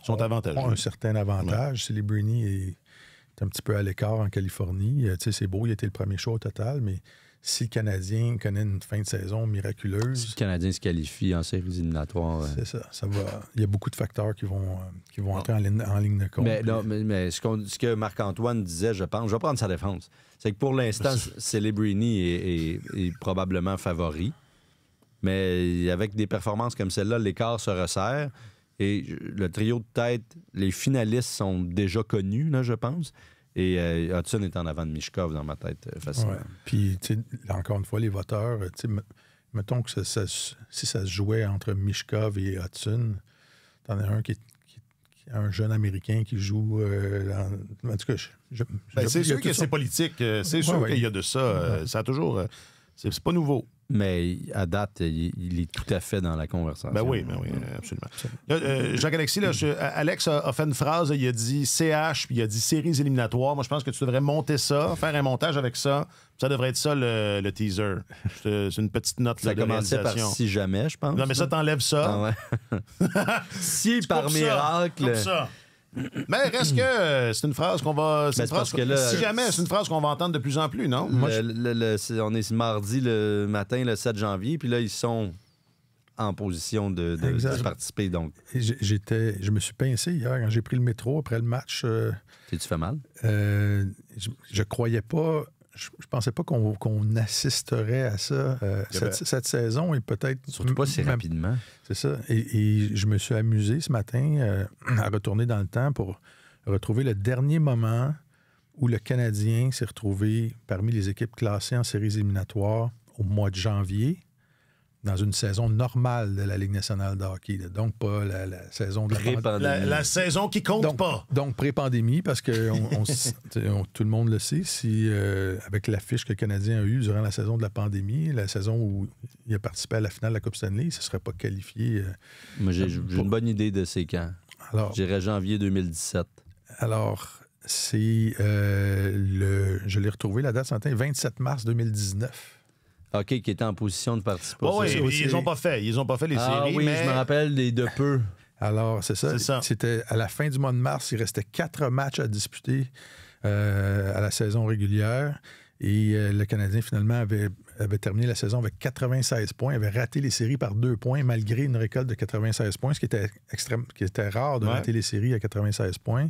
sont avantageux. Ont un certain avantage. Celebrini est un petit peu à l'écart en Californie. C'est beau, il a été le premier choix au total, mais si le Canadien connaît une fin de saison miraculeuse... Si le Canadien se qualifie en séries éliminatoires... C'est ça va. Il y a beaucoup de facteurs qui vont entrer en ligne de compte. Mais ce que Marc-Antoine disait, je pense, je vais prendre sa défense, c'est que pour l'instant, Celebrini est probablement favori, mais avec des performances comme celle-là, l'écart se resserre. Et le trio de tête, les finalistes sont déjà connus, là, je pense. Et Hutson est en avant de Michkov dans ma tête, facilement. Ouais. Puis, encore une fois, les voteurs, mettons que si ça se jouait entre Michkov et Hutson, t'en as un qui est un jeune Américain qui joue... en tout cas, c'est sûr que c'est politique. C'est sûr qu'il y a de ça. Ça a toujours... c'est pas nouveau. Mais à date, il est tout à fait dans la conversation. Ben oui, absolument. Là, Jacques-Alexis, là, Alex a fait une phrase, il a dit CH, puis il a dit séries éliminatoires. Moi, je pense que tu devrais monter ça, faire un montage avec ça. Ça devrait être ça, le teaser. C'est une petite note ça de réalisation. Ça commençait par si jamais, je pense. Non, mais ça, t'enlèves ça. Ah ouais. Si par miracle... Comme ça. Mais reste que c'est une phrase qu'on va... si jamais, c'est une phrase qu'on va entendre de plus en plus, non? On est mardi le matin, le 7 janvier, puis là, ils sont en position de participer. Donc. Je me suis pincé hier quand j'ai pris le métro après le match. T'es-tu fait mal? Je croyais pas... Je pensais pas qu'on assisterait à ça cette saison et peut-être... Surtout pas si rapidement. C'est ça. Et je me suis amusé ce matin à retourner dans le temps pour retrouver le dernier moment où le Canadien s'est retrouvé parmi les équipes classées en séries éliminatoires au mois de janvier, dans une saison normale de la Ligue nationale de hockey. Donc, pas la saison de la saison qui compte pas. Donc, pré-pandémie, parce que tout le monde le sait, si avec l'affiche que le Canadien a eue durant la saison de la pandémie, la saison où il a participé à la finale de la Coupe Stanley, il ne se serait pas qualifié. Moi, j'ai une bonne idée de ces camps. Alors, j'irais janvier 2017. Alors, c'est je l'ai retrouvé, la date ce matin, 27 mars 2019. OK, qui était en position de participer. Oui, ils n'ont pas fait. Ils n'ont pas fait les séries. Oui, mais... je me rappelle de peu. Alors, c'est ça. C'était à la fin du mois de mars. Il restait 4 matchs à disputer à la saison régulière. Et le Canadien, finalement, avait terminé la saison avec 96 points. Il avait raté les séries par 2 points, malgré une récolte de 96 points, ce qui était rare de rater les séries à 96 points.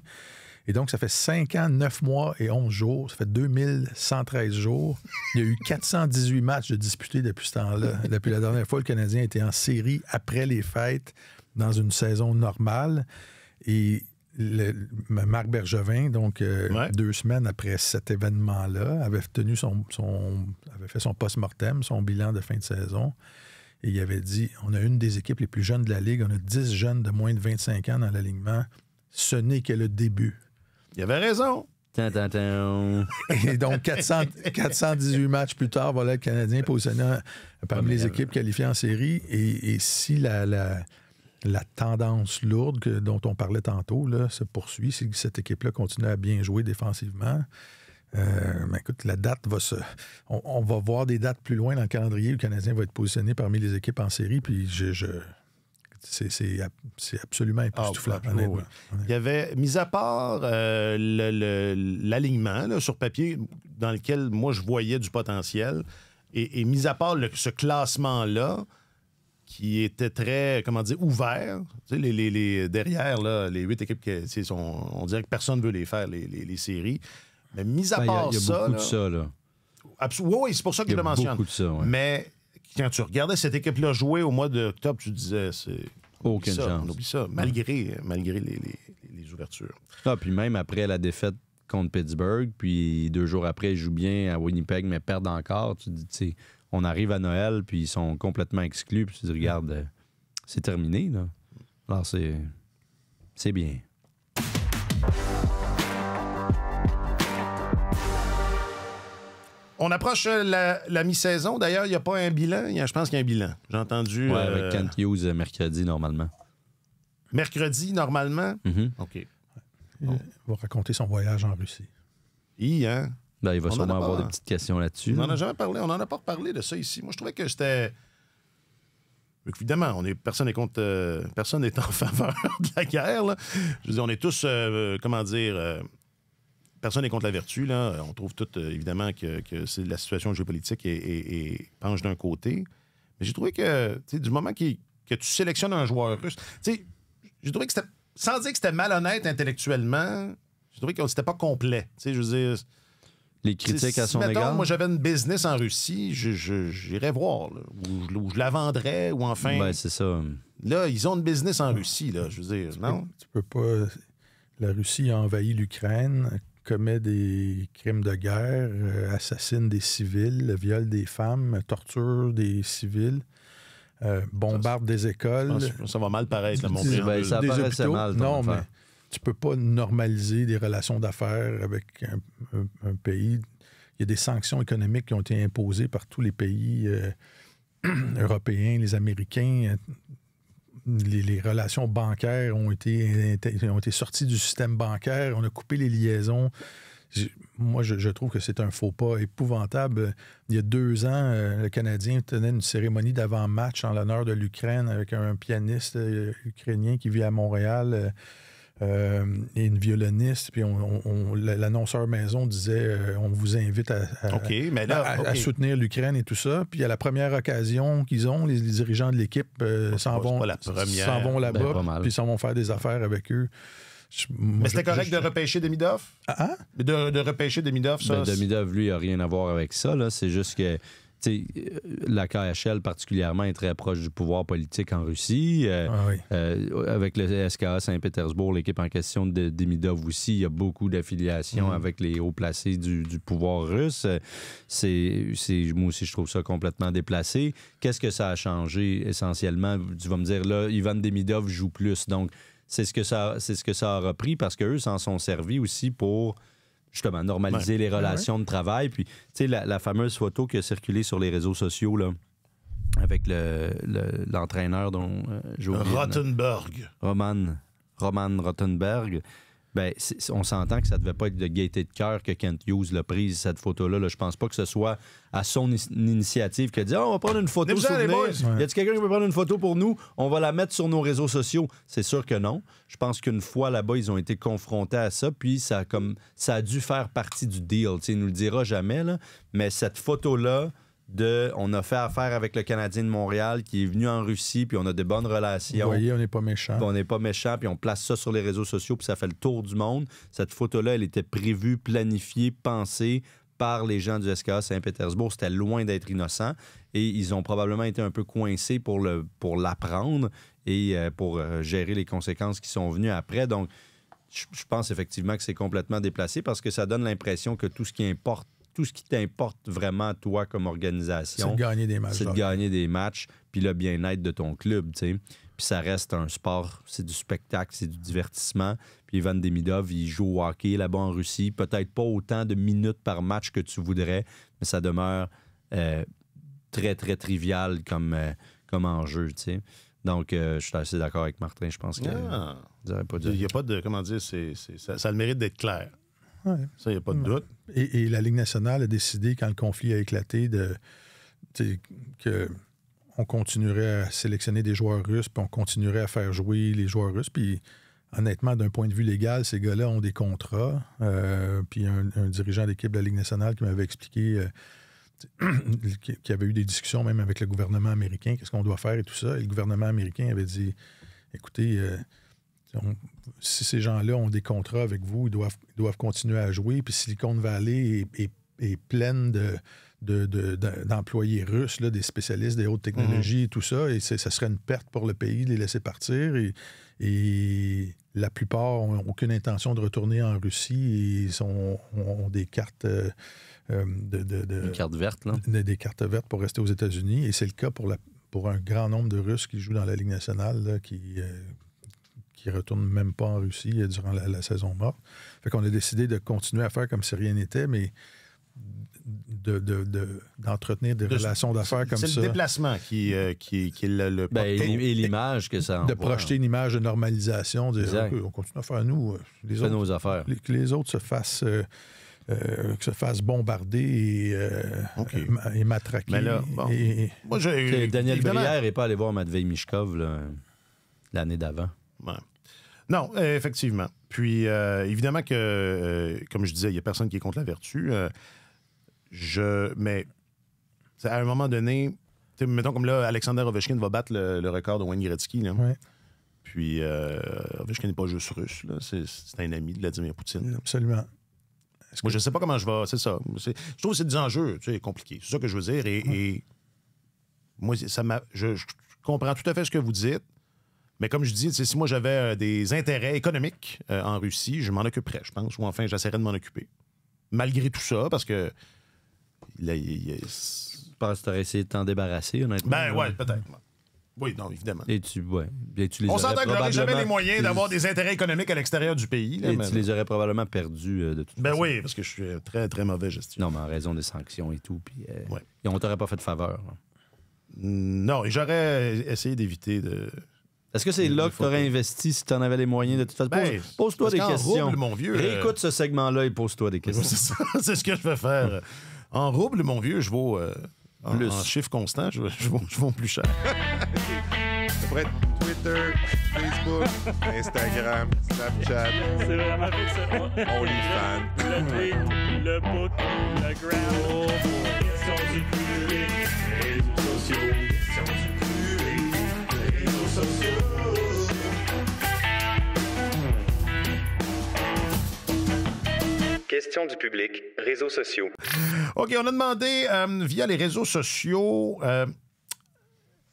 Et donc, ça fait 5 ans, 9 mois et 11 jours. Ça fait 2113 jours. Il y a eu 418 matchs de disputés depuis ce temps-là. Depuis la dernière fois, le Canadien était en série après les fêtes dans une saison normale. Et Marc Bergevin, donc 2 semaines après cet événement-là, avait fait son post-mortem, son bilan de fin de saison. Et il avait dit, on a une des équipes les plus jeunes de la Ligue. On a 10 jeunes de moins de 25 ans dans l'alignement. Ce n'est que le début. Il avait raison. Et donc, 418 matchs plus tard, voilà le Canadien positionné parmi les équipes qualifiées en série. Et si la tendance lourde dont on parlait tantôt là, se poursuit, si cette équipe-là continue à bien jouer défensivement, écoute, la date va on va voir des dates plus loin dans le calendrier. Le Canadien va être positionné parmi les équipes en série. Puis c'est absolument époustouflant. Il y avait, mis à part l'alignement là, sur papier dans lequel moi je voyais du potentiel, et mis à part ce classement-là qui était très, ouvert, tu sais, derrière, là, les 8 équipes, on dirait que personne ne veut les faire, les séries. Mais mis à part ça... Il y a beaucoup de ça, là. Oui, c'est pour ça que je le mentionne. Beaucoup de ça, ouais. Mais... Quand tu regardais cette équipe-là jouer au mois d'octobre, tu disais, aucune chance. On oublie ça, malgré les ouvertures. Ah, puis même après la défaite contre Pittsburgh, puis 2 jours après, ils jouent bien à Winnipeg, mais perdent encore. Tu dis, tu sais, on arrive à Noël, puis ils sont complètement exclus, puis tu dis, regarde, c'est terminé, là. Alors, c'est bien. On approche la mi-saison. D'ailleurs, il n'y a pas un bilan. Je pense qu'il y a un bilan. J'ai entendu... avec Kent Hughes mercredi, normalement. Mercredi, normalement? Mm-hmm. OK. Il va raconter son voyage en Russie. Il va sûrement avoir des petites questions là-dessus. On n'en a jamais parlé. On n'en a pas reparlé de ça ici. Moi, je trouvais que c'était... Évidemment, personne n'est en faveur de la guerre. Là. Je veux dire, on est tous, personne n'est contre la vertu. Là. On trouve tout, évidemment, que c'est la situation géopolitique et penche d'un côté. Mais j'ai trouvé que, du moment que tu sélectionnes un joueur russe, j'ai trouvé que c'était, sans dire que c'était malhonnête intellectuellement, j'ai trouvé que c'était pas complet. Je veux dire... Les critiques à son égard? Moi, j'avais une business en Russie, j'irais voir, là, ou je la vendrais, ou enfin... Ben, c'est ça. Là, ils ont une business en Russie, là, je veux dire, non? Tu peux pas... La Russie a envahi l'Ukraine, commet des crimes de guerre, assassine des civils, viole des femmes, torture des civils, bombarde des écoles. Ça va mal paraître, là, mon père. Ben, ça paraissait mal, non, mais tu peux pas normaliser des relations d'affaires avec un pays. Il y a des sanctions économiques qui ont été imposées par tous les pays européens, les Américains. Les relations bancaires ont été sorties du système bancaire. On a coupé les liaisons. Moi, je trouve que c'est un faux pas épouvantable. Il y a 2 ans, le Canadien tenait une cérémonie d'avant-match en l'honneur de l'Ukraine avec un pianiste ukrainien qui vit à Montréal et une violoniste. Puis l'annonceur maison disait on vous invite à soutenir l'Ukraine et tout ça. Puis à la première occasion qu'ils ont, les dirigeants de l'équipe s'en vont là-bas, puis s'en vont faire des affaires avec eux. Mais c'était correct de repêcher Demidov? De repêcher Demidov, ça? Demidov, lui, n'a rien à voir avec ça. Là. C'est juste que la KHL, particulièrement, est très proche du pouvoir politique en Russie. Avec le SKA Saint-Pétersbourg, l'équipe en question de Demidov aussi, il y a beaucoup d'affiliations avec les hauts placés du pouvoir russe. Moi aussi, je trouve ça complètement déplacé. Qu'est-ce que ça a changé, essentiellement? Tu vas me dire, là, Ivan Demidov joue plus. Donc, c'est ce que ça a repris parce qu'eux s'en sont servis aussi pour justement normaliser les relations de travail. Puis, tu sais, la fameuse photo qui a circulé sur les réseaux sociaux, là, avec l'entraîneur dont j'ai oublié. Roman Rothenberg. Ben, on s'entend que ça devait pas être de gaieté de cœur que Kent Hughes l'a prise, cette photo-là. Là. Je pense pas que ce soit à son initiative qu'il a dit on va prendre une photo souvenir. Y a-t-il quelqu'un qui veut prendre une photo pour nous? On va la mettre sur nos réseaux sociaux. C'est sûr que non. Je pense qu'une fois là-bas, ils ont été confrontés à ça, puis ça a dû faire partie du deal. T'sais, il nous le dira jamais, là, mais cette photo-là, on a fait affaire avec le Canadien de Montréal qui est venu en Russie, puis on a de bonnes relations. Vous voyez, on n'est pas méchants. On n'est pas méchants, puis on place ça sur les réseaux sociaux, puis ça fait le tour du monde. Cette photo-là, elle était prévue, planifiée, pensée par les gens du SKA Saint-Pétersbourg. C'était loin d'être innocent. Et ils ont probablement été un peu coincés pour l'apprendre et pour gérer les conséquences qui sont venues après. Donc, je pense effectivement que c'est complètement déplacé parce que ça donne l'impression que tout ce qui t'importe vraiment, toi, comme organisation, c'est de gagner des matchs. C'est de gagner des matchs, puis le bien-être de ton club, tu sais. Puis ça reste un sport, c'est du spectacle, c'est du divertissement. Puis Ivan Demidov, il joue au hockey là-bas en Russie. Peut-être pas autant de minutes par match que tu voudrais, mais ça demeure très, très trivial comme enjeu, tu sais. Donc, je suis assez d'accord avec Martin. Je pense que... Il n'y a pas de... Comment dire? Ça a le mérite d'être clair. Ouais. Ça, il n'y a pas de doute. Et la Ligue nationale a décidé, quand le conflit a éclaté, qu'on continuerait à sélectionner des joueurs russes, puis on continuerait à faire jouer les joueurs russes. Puis, honnêtement, d'un point de vue légal, ces gars-là ont des contrats. Puis, un dirigeant d'équipe de la Ligue nationale qui m'avait expliqué qu'il y avait eu des discussions même avec le gouvernement américain, qu'est-ce qu'on doit faire et tout ça. Et le gouvernement américain avait dit, écoutez... si ces gens-là ont des contrats avec vous, ils doivent continuer à jouer. Puis Silicon Valley est pleine d'employés russes, là, des spécialistes des hautes technologies et tout ça. Et ça serait une perte pour le pays de les laisser partir. Et la plupart n'ont aucune intention de retourner en Russie et ont des cartes des cartes vertes, là. Des cartes vertes pour rester aux États-Unis. Et c'est le cas pour un grand nombre de Russes qui jouent dans la Ligue nationale, là, qui retournent même pas en Russie durant la saison morte. Fait qu'on a décidé de continuer à faire comme si rien n'était, mais d'entretenir des relations d'affaires comme ça. C'est le déplacement qui est le et l'image que ça envoie. De projeter une image de normalisation, de dire on continue à faire nous, nos affaires. Que les autres se fassent bombarder et matraquer. Mais là, bon. Moi, Daniel Brière n'est pas allé voir Matvei Mishkov l'année d'avant. Ouais. Non, effectivement. Puis, évidemment que, comme je disais, il n'y a personne qui est contre la vertu. Mais à un moment donné, mettons comme là, Alexander Ovechkin va battre le record de Wayne Gretzky. Là. Ouais. Puis, Ovechkin n'est pas juste russe. Là. C'est un ami de Vladimir Poutine. Absolument. Moi, je ne sais pas comment je vais... C'est ça. Je trouve que c'est des enjeux compliqués. C'est ça que je veux dire. Et moi, je comprends tout à fait ce que vous dites. Mais comme je dis, si moi, j'avais des intérêts économiques en Russie, je m'en occuperais, je pense. Ou enfin, j'essaierais de m'en occuper. Malgré tout ça, parce que... Je pense que tu aurais essayé de t'en débarrasser, honnêtement. Ben ouais, peut-être. Oui, non, évidemment. Et tu les on s'entend que j'aurais jamais les moyens d'avoir des intérêts économiques à l'extérieur du pays. Là, tu les aurais probablement perdus de toute façon. Oui, parce que je suis très, très mauvais gestion. Non, mais en raison des sanctions et tout. Puis, on t'aurait pas fait de faveur. Là. Non, et j'aurais essayé d'éviter de... Est-ce que c'est là que tu aurais investi si tu en avais les moyens de toute façon? Pose-toi des questions. Rouble, mon vieux, réécoute ce segment-là et pose-toi des questions. C'est ce que je vais faire. En rouble, mon vieux, je vaux... en chiffre constant, je vaux plus cher. Après Twitter, Facebook, Instagram, Snapchat. C'est vraiment fait ça. OnlyFans. Le tweet, le book, le gram. Questions du public, réseaux sociaux. Questions du public, réseaux sociaux. Questions du public, réseaux sociaux. OK, on a demandé via les réseaux sociaux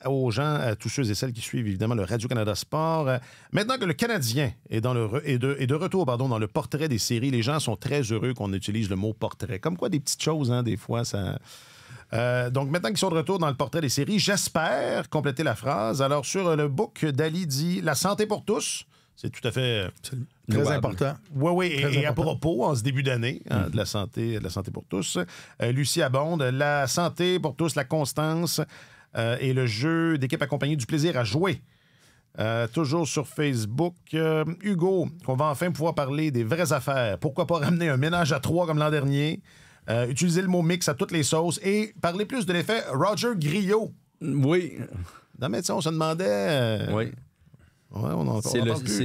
aux gens, à tous ceux et celles qui suivent évidemment le Radio-Canada Sport. Maintenant que le Canadien est de retour dans le portrait des séries, les gens sont très heureux qu'on utilise le mot portrait. Comme quoi, des petites choses, hein, des fois, ça... donc, maintenant qu'ils sont de retour dans le portrait des séries, j'espère compléter la phrase. Alors, sur le book, Dali dit « La santé pour tous ». C'est tout à fait... Très important. Oui, et à propos, en ce début d'année, de la santé pour tous, Lucie abonde, la santé pour tous, la constance et le jeu d'équipe accompagné du plaisir à jouer. Toujours sur Facebook, Hugo, qu'on va enfin pouvoir parler des vraies affaires. Pourquoi pas ramener un ménage à 3 comme l'an dernier, utiliser le mot mix à toutes les sauces et parler plus de l'effet Roger Griot. Oui. Non, mais on se demandait... oui. Ouais,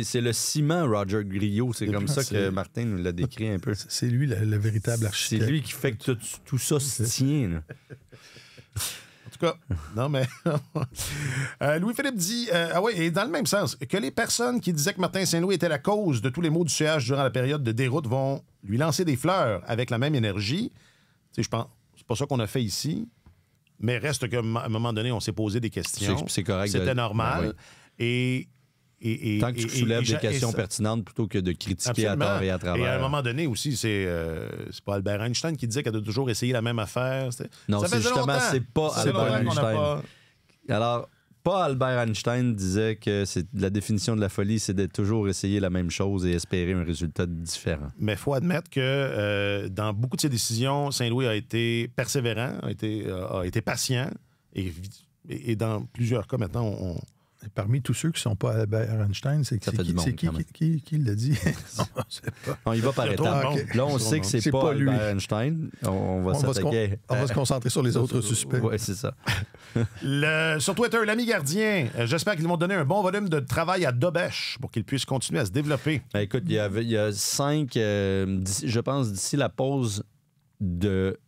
c'est le ciment Roger Griot. C'est comme ça que Martin nous l'a décrit un peu. C'est lui le véritable architecte. C'est lui qui fait que tout ça se tient. Là. En tout cas, non, mais... Louis-Philippe dit, et dans le même sens, que les personnes qui disaient que Martin Saint-Louis était la cause de tous les maux du CH durant la période de déroute vont lui lancer des fleurs avec la même énergie. Tu sais, je pense, c'est pas ça qu'on a fait ici, mais reste qu'à un moment donné, on s'est posé des questions. C'est correct. C'était normal. Oui. Tant que tu soulèves des questions pertinentes plutôt que de critiquer à tort et à travers. Et à un moment donné aussi, c'est pas Albert Einstein qui disait qu'elle doit toujours essayer la même affaire. Non, c'est justement, c'est pas Albert Einstein. Alors, pas Albert Einstein disait que la définition de la folie, c'est de toujours essayer la même chose et espérer un résultat différent. Mais il faut admettre que dans beaucoup de ses décisions, Saint-Louis a été persévérant, a été patient, et dans plusieurs cas, maintenant, Parmi tous ceux qui ne sont pas Albert Einstein, c'est qui l'a dit? Non, on y va par étapes. Là, on sait que c'est pas Albert Einstein. On va s'attaquer. On va se concentrer sur les autres suspects. Oui, c'est ça. Sur Twitter, l'ami gardien, j'espère qu'ils vont donner un bon volume de travail à Dobèche pour qu'il puisse continuer à se développer. Écoute, il y a 5, je pense, d'ici la pause de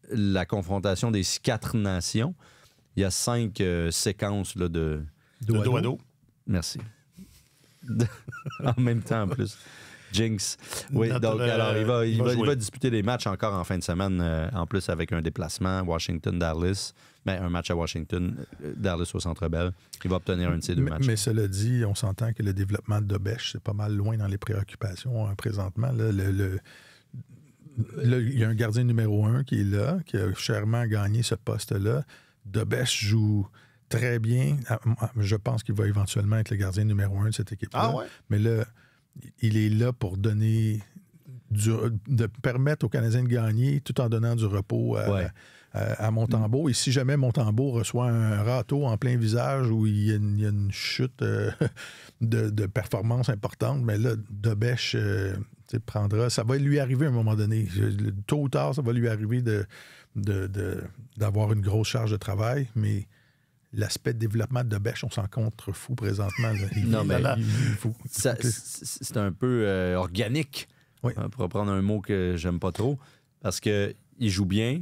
la confrontation des 4 nations, il y a 5 séquences là, de dos à dos. Merci. En même temps, en plus. Jinx. Oui, donc alors il va disputer des matchs encore en fin de semaine, en plus avec un déplacement Washington-Dallas. Ben, un match à Washington, Dallas au Centre Bell. Il va obtenir un de ces deux matchs. Mais cela dit, on s'entend que le développement de Dobèche, c'est pas mal loin dans les préoccupations présentement. Là, il y a un gardien numéro 1 qui est là, qui a chèrement gagné ce poste-là. Dobèche joue très bien. Je pense qu'il va éventuellement être le gardien numéro 1 de cette équipe-là. Ah ouais? Mais là, il est là pour donner de permettre aux Canadiens de gagner tout en donnant du repos à Montembeault. Et si jamais Montembeault reçoit un râteau en plein visage où il y a une chute de performance importante, mais là, Dobèche prendra... Ça va lui arriver à un moment donné. Tôt ou tard, ça va lui arriver d'avoir une grosse charge de travail, mais l'aspect de développement de Dobèche, on s'en contrefou présentement. C'est un peu organique, pour reprendre un mot que j'aime pas trop, parce qu'il joue bien,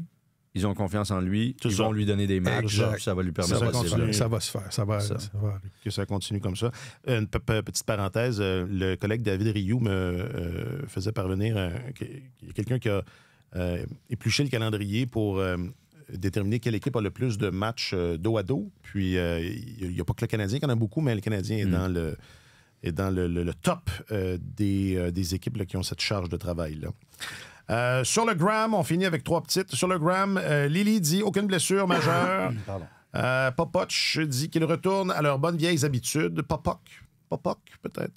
ils ont confiance en lui, ils vont lui donner des matchs, ça va lui permettre de ça va se faire, ça va arriver. Que ça continue comme ça. Une petite parenthèse, le collègue David Rioux me faisait parvenir quelqu'un qui a épluché le calendrier pour déterminer quelle équipe a le plus de matchs dos à dos. Puis il n'y a pas que le Canadien qui en a beaucoup, mais le Canadien est dans le top des équipes là, qui ont cette charge de travail-là. Sur le Gram, on finit avec 3 petites. Sur le Gram, Lily dit aucune blessure majeure. Popoch dit qu'ils retournent à leurs bonnes vieilles habitudes. Popoc, peut-être.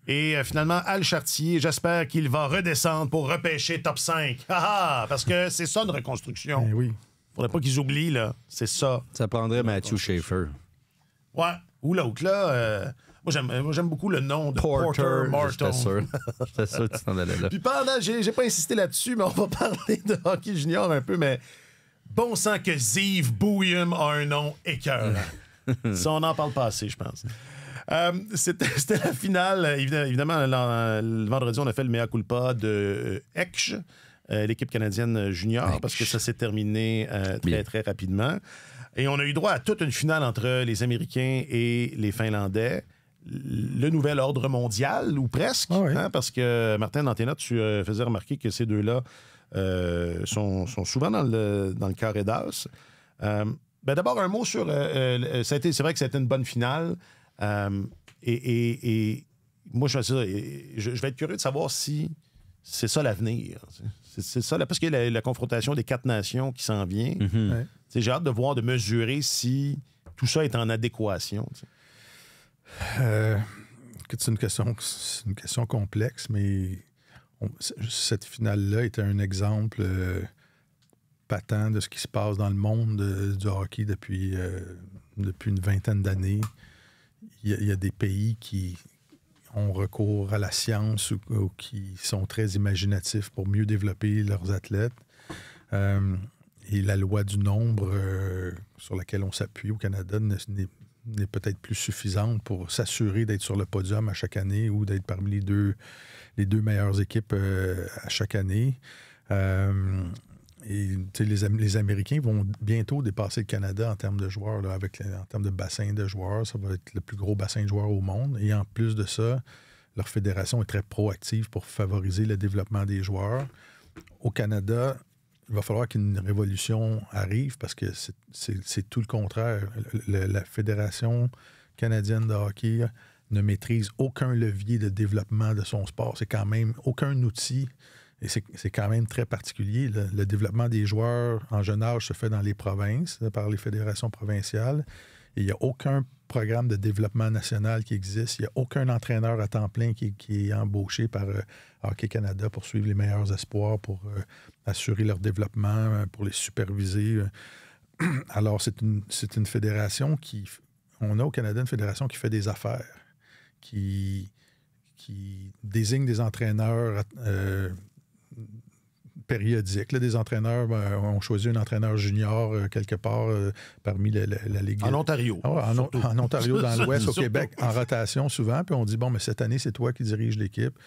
Et finalement, Al Chartier, j'espère qu'il va redescendre pour repêcher top 5. Parce que c'est ça une reconstruction. Oui. Faudrait pas qu'ils oublient, là. C'est ça. Ça prendrait Matthew Schaefer. Ouais. Ou l'autre, là. Moi, j'aime beaucoup le nom de Porter Martin. J'étais sûr que tu t'en allais là. Puis pendant, j'ai pas insisté là-dessus, mais on va parler de hockey junior un peu, mais bon sang que Zeev Bouillum a un nom écœurant. Ça, on n'en parle pas assez, je pense. C'était la finale. Évidemment, le vendredi, on a fait le mea culpa de Ekch, l'équipe canadienne junior, parce que ça s'est terminé très, très rapidement. Et on a eu droit à toute une finale entre les Américains et les Finlandais. Le nouvel ordre mondial, ou presque, parce que, Martin, dans tes notes, tu faisais remarquer que ces deux-là sont souvent dans le carré d'as. D'abord, un mot sur... c'est vrai que ça a été une bonne finale. Et moi, je vais être curieux de savoir si c'est ça l'avenir. C'est ça, parce qu'il y a la confrontation des 4 nations qui s'en vient. Mm-hmm. J'ai hâte de mesurer si tout ça est en adéquation. C'est une question complexe, mais cette finale-là était un exemple patent de ce qui se passe dans le monde du hockey depuis une vingtaine d'années. Il y a des pays qui ont recours à la science ou qui sont très imaginatifs pour mieux développer leurs athlètes. Et la loi du nombre sur laquelle on s'appuie au Canada n'est peut-être plus suffisante pour s'assurer d'être sur le podium à chaque année ou d'être parmi les deux meilleures équipes à chaque année. Et les Américains vont bientôt dépasser le Canada en termes de joueurs, là, en termes de bassin de joueurs. Ça va être le plus gros bassin de joueurs au monde. Et en plus de ça, leur fédération est très proactive pour favoriser le développement des joueurs. Au Canada, il va falloir qu'une révolution arrive parce que c'est tout le contraire. La Fédération canadienne de hockey ne maîtrise aucun levier de développement de son sport. C'est quand même aucun outil. Et c'est quand même très particulier. Le développement des joueurs en jeune âge se fait dans les provinces, par les fédérations provinciales. Et il n'y a aucun programme de développement national qui existe. Il n'y a aucun entraîneur à temps plein qui est embauché par Hockey Canada pour suivre les meilleurs espoirs, pour assurer leur développement, pour les superviser. Alors, c'est une fédération on a au Canada une fédération qui fait des affaires, qui désigne des entraîneurs périodiques. Là, des entraîneurs ont choisi un entraîneur junior quelque part parmi la Ligue. En Ontario. En Ontario, dans l'Ouest, au Québec, en rotation souvent. Puis on dit, bon, mais cette année, c'est toi qui dirige l'équipe.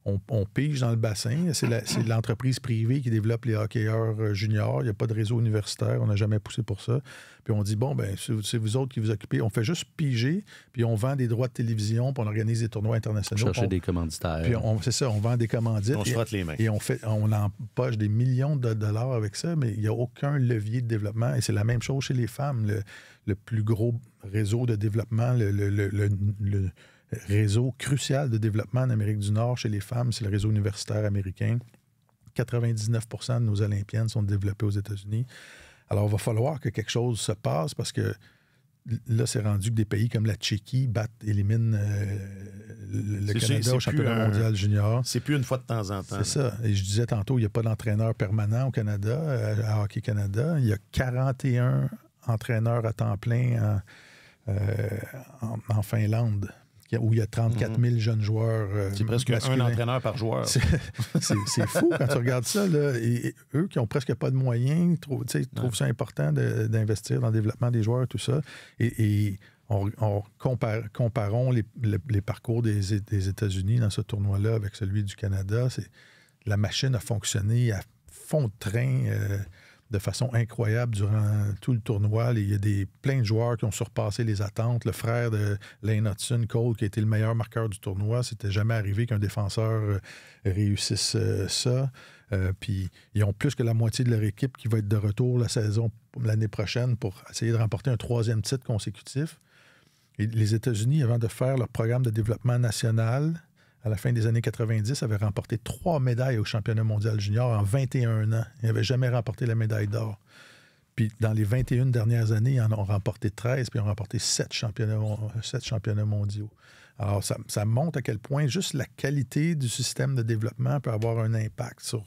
On pige dans le bassin. C'est l'entreprise privée qui développe les hockeyeurs juniors. Il n'y a pas de réseau universitaire. On n'a jamais poussé pour ça. Puis on dit, bon, ben c'est vous autres qui vous occupez. On fait juste piger, puis on vend des droits de télévision, puis on organise des tournois internationaux. Chercher des commanditaires. Puis c'est ça, on vend des commandites. On se frotte les mains. Et on empoche des millions de dollars avec ça, mais il n'y a aucun levier de développement. Et c'est la même chose chez les femmes. Le plus gros réseau de développement, le réseau crucial de développement en Amérique du Nord chez les femmes, c'est le réseau universitaire américain. 99 % de nos Olympiennes sont développées aux États-Unis. Alors, il va falloir que quelque chose se passe parce que là, c'est rendu que des pays comme la Tchéquie éliminent le Canada au championnat mondial junior. C'est plus une fois de temps en temps. C'est ça. Et je disais tantôt, il n'y a pas d'entraîneur permanent au Canada, à Hockey Canada. Il y a 41 entraîneurs à temps plein en Finlande, où il y a 34 000 jeunes joueurs. C'est presque masculins. Un entraîneur par joueur. C'est fou quand tu regardes ça. Là. Et eux qui n'ont presque pas de moyens trouvent ça important d'investir dans le développement des joueurs, tout ça. Et comparons les parcours des États-Unis dans ce tournoi-là avec celui du Canada. La machine a fonctionné à fond de train de façon incroyable durant tout le tournoi. Il y a plein de joueurs qui ont surpassé les attentes. Le frère de Lane Hudson, Cole, qui a été le meilleur marqueur du tournoi, c'était jamais arrivé qu'un défenseur réussisse ça. Puis ils ont plus que la moitié de leur équipe qui va être de retour l'année prochaine pour essayer de remporter un 3e titre consécutif. Et les États-Unis, avant de faire leur programme de développement national, à la fin des années 90, avaient remporté 3 médailles au championnat mondial junior en 21 ans. Ils n'avaient jamais remporté la médaille d'or. Puis dans les 21 dernières années, ils en ont remporté 13, puis ils ont remporté 7 championnats mondiaux. Alors, ça montre à quel point juste la qualité du système de développement peut avoir un impact sur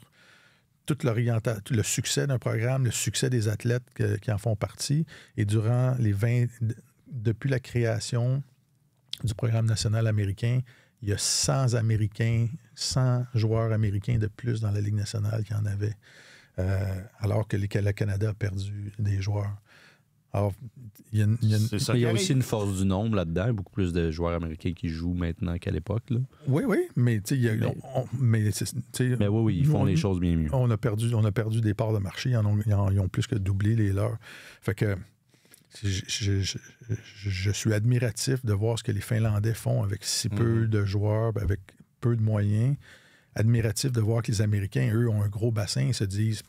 toute le succès d'un programme, le succès des athlètes qui en font partie. Et depuis la création du programme national américain, il y a 100 joueurs américains de plus dans la Ligue nationale qu'il y en avait, alors que le Canada a perdu des joueurs. Alors, il y a aussi une force du nombre là-dedans, beaucoup plus de joueurs américains qui jouent maintenant qu'à l'époque. Là. Oui, mais ils font les choses bien mieux. On a perdu des parts de marché, ils ont plus que doublé les leurs. Fait que je suis admiratif de voir ce que les Finlandais font avec si peu de joueurs, avec peu de moyens. Admiratif de voir que les Américains, eux, ont un gros bassin et se disent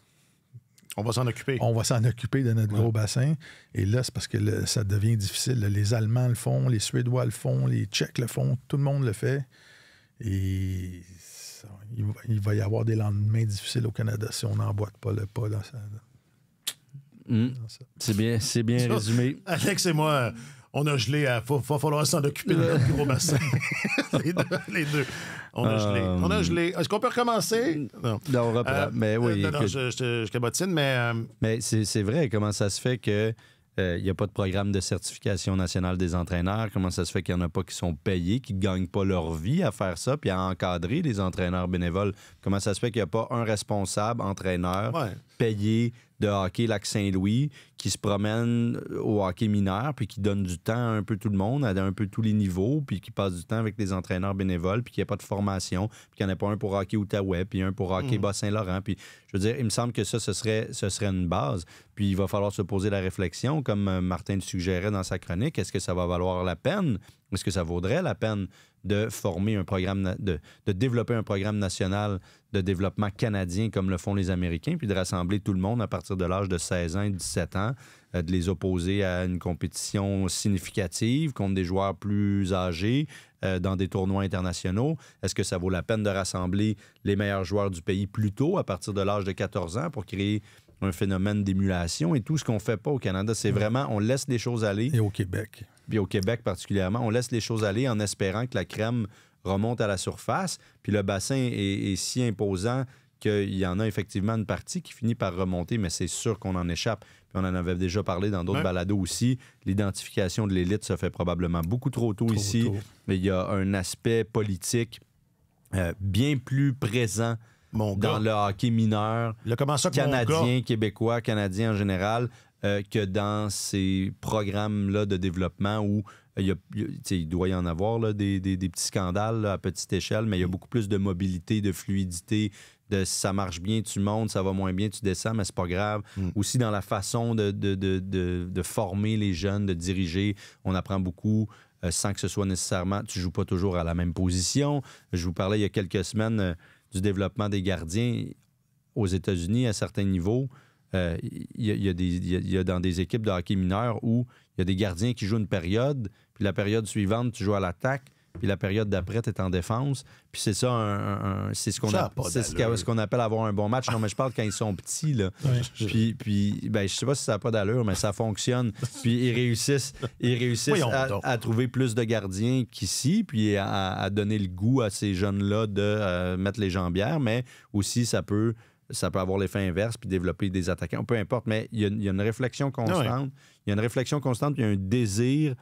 on va s'en occuper. On va s'en occuper de notre gros bassin. Et là, c'est parce que ça devient difficile. Les Allemands le font, les Suédois le font, les Tchèques le font, tout le monde le fait. Et il va y avoir des lendemains difficiles au Canada si on n'emboîte pas le pas dans ça. C'est bien résumé. Alex et moi, on a gelé. Va falloir s'en occuper de notre gros bassin. les deux. On a gelé. Est-ce qu'on peut recommencer? Non, on reprend. Mais oui. Non, je cabotine, mais... Mais c'est vrai. Comment ça se fait que il n'y a pas de programme de certification nationale des entraîneurs? Comment ça se fait qu'il n'y en a pas qui sont payés, qui ne gagnent pas leur vie à faire ça, puis à encadrer les entraîneurs bénévoles? Comment ça se fait qu'il n'y a pas un responsable entraîneur payé de hockey Lac-Saint-Louis qui se promène au hockey mineur puis qui donne du temps à un peu tout le monde, à un peu tous les niveaux, puis qui passe du temps avec les entraîneurs bénévoles, puis qu'il n'y a pas de formation, puis qu'il n'y en a pas un pour hockey Outaouais, puis un pour hockey Bas-Saint-Laurent. Puis, je veux dire, il me semble que ce serait une base. Puis il va falloir se poser la réflexion, comme Martin le suggérait dans sa chronique, est-ce que ça va valoir la peine? Est-ce que ça vaudrait la peine de former un programme, de développer un programme national de développement canadien comme le font les Américains, puis de rassembler tout le monde à partir de l'âge de 16 ans et 17 ans, de les opposer à une compétition significative contre des joueurs plus âgés dans des tournois internationaux? Est-ce que ça vaut la peine de rassembler les meilleurs joueurs du pays plus tôt, à partir de l'âge de 14 ans, pour créer un phénomène d'émulation? Et tout ce qu'on ne fait pas au Canada, c'est vraiment, on laisse les choses aller. Et au Québec. Puis au Québec particulièrement, on laisse les choses aller en espérant que la crème remonte à la surface, puis le bassin est si imposant qu'il y en a effectivement une partie qui finit par remonter, mais c'est sûr qu'on en échappe. Puis on en avait déjà parlé dans d'autres balados aussi. L'identification de l'élite se fait probablement beaucoup trop tôt ici. Mais il y a un aspect politique bien plus présent dans le hockey mineur, canadien, québécois, canadien en général, que dans ces programmes-là de développement où il doit y en avoir là, des petits scandales là, à petite échelle, mais il y a beaucoup plus de mobilité, de fluidité, de si ça marche bien, tu montes, ça va moins bien, tu descends, mais c'est pas grave. Aussi dans la façon de former les jeunes, de diriger, on apprend beaucoup sans que ce soit nécessairement... Tu joues pas toujours à la même position. Je vous parlais il y a quelques semaines du développement des gardiens aux États-Unis à certains niveaux. Il y a dans des équipes de hockey mineur où il y a des gardiens qui jouent une période, puis la période suivante, tu joues à l'attaque, puis la période d'après, tu es en défense. Puis c'est ça, c'est ce qu'on appelle avoir un bon match. Non, mais je parle quand ils sont petits, là. Puis je sais pas si ça n'a pas d'allure, mais ça fonctionne. Puis ils réussissent à trouver plus de gardiens qu'ici, puis à donner le goût à ces jeunes-là de mettre les jambières, mais aussi ça peut avoir l'effet inverse puis développer des attaquants. Peu importe, mais il y a une réflexion constante. Il y a une réflexion constante, puis il y a un désir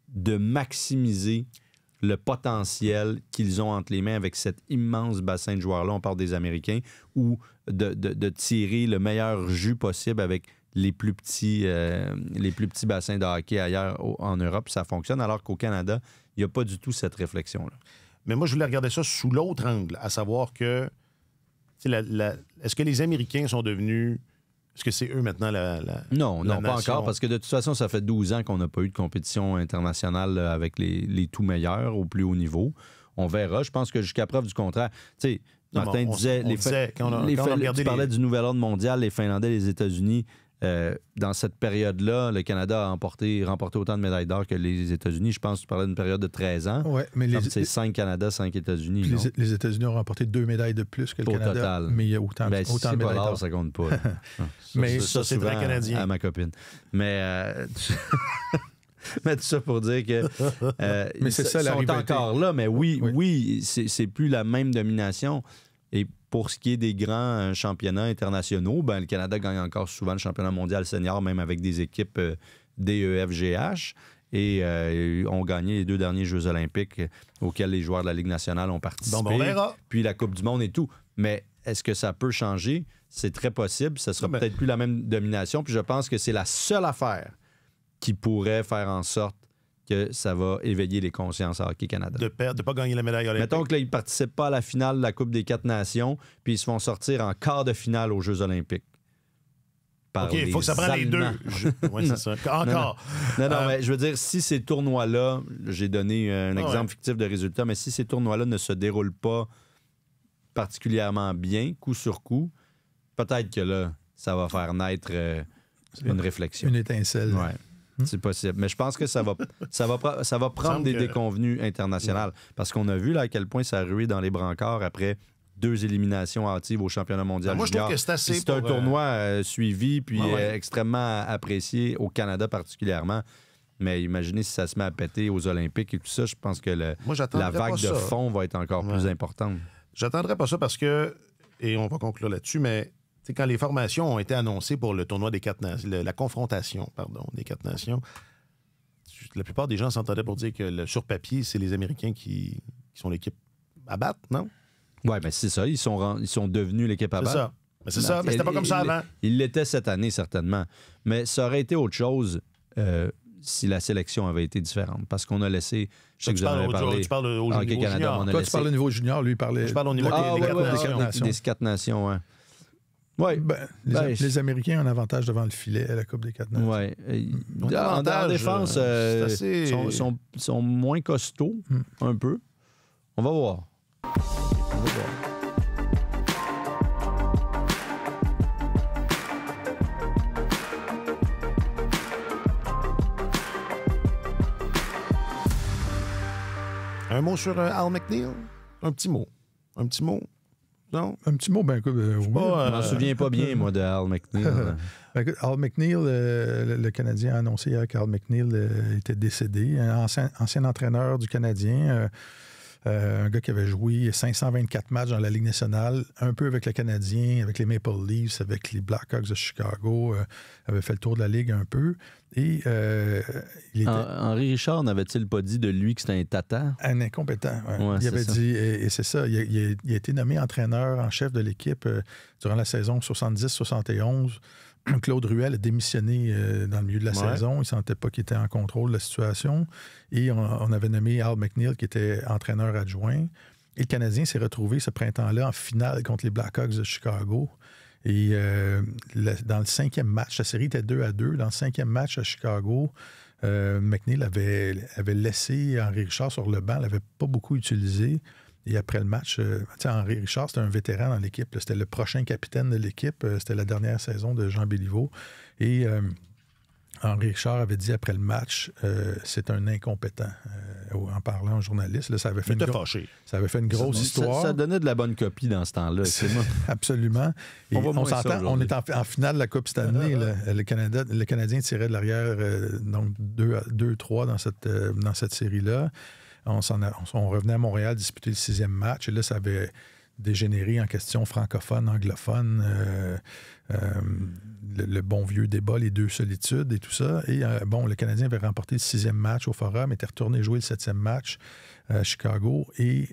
de maximiser le potentiel qu'ils ont entre les mains avec cet immense bassin de joueurs-là. On parle des Américains, ou de tirer le meilleur jus possible avec les plus petits bassins de hockey ailleurs en Europe. Ça fonctionne, alors qu'au Canada, il n'y a pas du tout cette réflexion-là. Mais moi, je voulais regarder ça sous l'autre angle, à savoir que est-ce que les Américains sont devenus... Est-ce que c'est eux maintenant Non, pas encore, parce que de toute façon, ça fait 12 ans qu'on n'a pas eu de compétition internationale avec les tout meilleurs au plus haut niveau. On verra. Je pense que jusqu'à preuve du contraire. Tu sais, Martin disait... Tu parlais du nouvel ordre mondial, les Finlandais, les États-Unis. Dans cette période-là, le Canada a remporté autant de médailles d'or que les États-Unis. Je pense que tu parlais d'une période de 13 ans. Oui, mais c'est 5 Canada, 5 États-Unis. Les États-Unis ont remporté 2 médailles de plus que le Canada. Total. Mais il y a autant de médailles d'or. Ça compte pas. Mais ça c'est très canadien. À ma copine. Mais... Mais tout ça pour dire que mais c'est ça, ils sont encore là, mais oui, c'est plus la même domination. Et pour ce qui est des grands championnats internationaux, le Canada gagne encore souvent le championnat mondial senior, même avec des équipes DEFGH. Et ont gagné les 2 derniers Jeux olympiques auxquels les joueurs de la Ligue nationale ont participé. On verra. Puis la Coupe du monde et tout. Mais est-ce que ça peut changer? C'est très possible. Ce sera peut-être plus la même domination. Puis je pense que c'est la seule affaire qui pourrait faire en sorte que ça va éveiller les consciences à Hockey Canada. De ne pas gagner la médaille olympique. Mettons que là, ils ne participent pas à la finale de la Coupe des 4 nations, puis ils se font sortir en quart de finale aux Jeux olympiques. OK, il faut que ça prenne les deux. Oui, c'est ça. Encore. Non, mais je veux dire, si ces tournois-là, j'ai donné un exemple fictif de résultat, mais si ces tournois-là ne se déroulent pas particulièrement bien, coup sur coup, peut-être que là, ça va faire naître une réflexion. Une étincelle. Ouais. C'est possible. Mais je pense que ça va prendre des déconvenues internationales. Parce qu'on a vu là, à quel point ça a rué dans les brancards après 2 éliminations hâtives au championnat mondial. Moi, je trouve que c'est assez. C'est un tournoi suivi puis extrêmement apprécié au Canada particulièrement. Mais imaginez si ça se met à péter aux Olympiques et tout ça, je pense que la vague de fond va être encore plus importante. J'attendrai pas ça parce que, et on va conclure là-dessus, mais quand les formations ont été annoncées pour le tournoi des 4 nations, la confrontation, des 4 nations, la plupart des gens s'entendaient pour dire que sur papier, c'est les Américains qui sont l'équipe à battre, non? Oui, mais c'est ça. Ils sont devenus l'équipe à battre. C'est ça. Mais c'était pas comme ça avant. Ils l'étaient cette année, certainement. Mais ça aurait été autre chose si la sélection avait été différente. Parce qu'on a laissé... Je sais que vous en avez parlé. Tu parles au niveau Canada, junior. Toi, tu parles au niveau junior. Lui, il parlait... Je parle au niveau des 4 nations, oui. Oui. Les Américains ont un avantage devant le filet à la Coupe des 4 nations. Oui. En défense, sont moins costauds, un peu. On va voir. Un mot sur Al McNeil? Un petit mot. Non? Un petit mot, oui. Je m'en souviens pas bien, moi, de Al McNeil. Al McNeil, le Canadien a annoncé hier qu'Al McNeil était décédé. Un ancien entraîneur du Canadien, un gars qui avait joué 524 matchs dans la Ligue nationale, un peu avec le Canadien, avec les Maple Leafs, avec les Blackhawks de Chicago, avait fait le tour de la Ligue un peu. Et il était... Henri Richard n'avait-il pas dit de lui que c'était un tata? Un incompétent, oui. Il avait dit, et c'est ça, il a été nommé entraîneur en chef de l'équipe durant la saison 70-71 Claude Ruel a démissionné dans le milieu de la saison. Il ne sentait pas qu'il était en contrôle de la situation. Et on avait nommé Al McNeil, qui était entraîneur adjoint. Et le Canadien s'est retrouvé ce printemps-là en finale contre les Blackhawks de Chicago. Et dans le 5e match, la série était 2-2. Dans le 5e match à Chicago, McNeil avait laissé Henri Richard sur le banc, l'avait pas beaucoup utilisé. Et après le match, Henri Richard, c'était un vétéran dans l'équipe. C'était le prochain capitaine de l'équipe. C'était la dernière saison de Jean Béliveau. Et Henri Richard avait dit après le match, c'est un incompétent. En parlant aux journalistes, là, ça avait fait une grosse histoire. Ça donnait de la bonne copie dans ce temps-là. Absolument. Et on s'entend, on est en finale de la Coupe Stanley. Le Canadien tirait de l'arrière donc 2-3 dans cette série-là. On revenait à Montréal disputer le 6e match. Et là, ça avait dégénéré en question francophone, anglophone, le bon vieux débat, les deux solitudes et tout ça. Et le Canadien avait remporté le 6e match au Forum, était retourné jouer le 7e match à Chicago. Et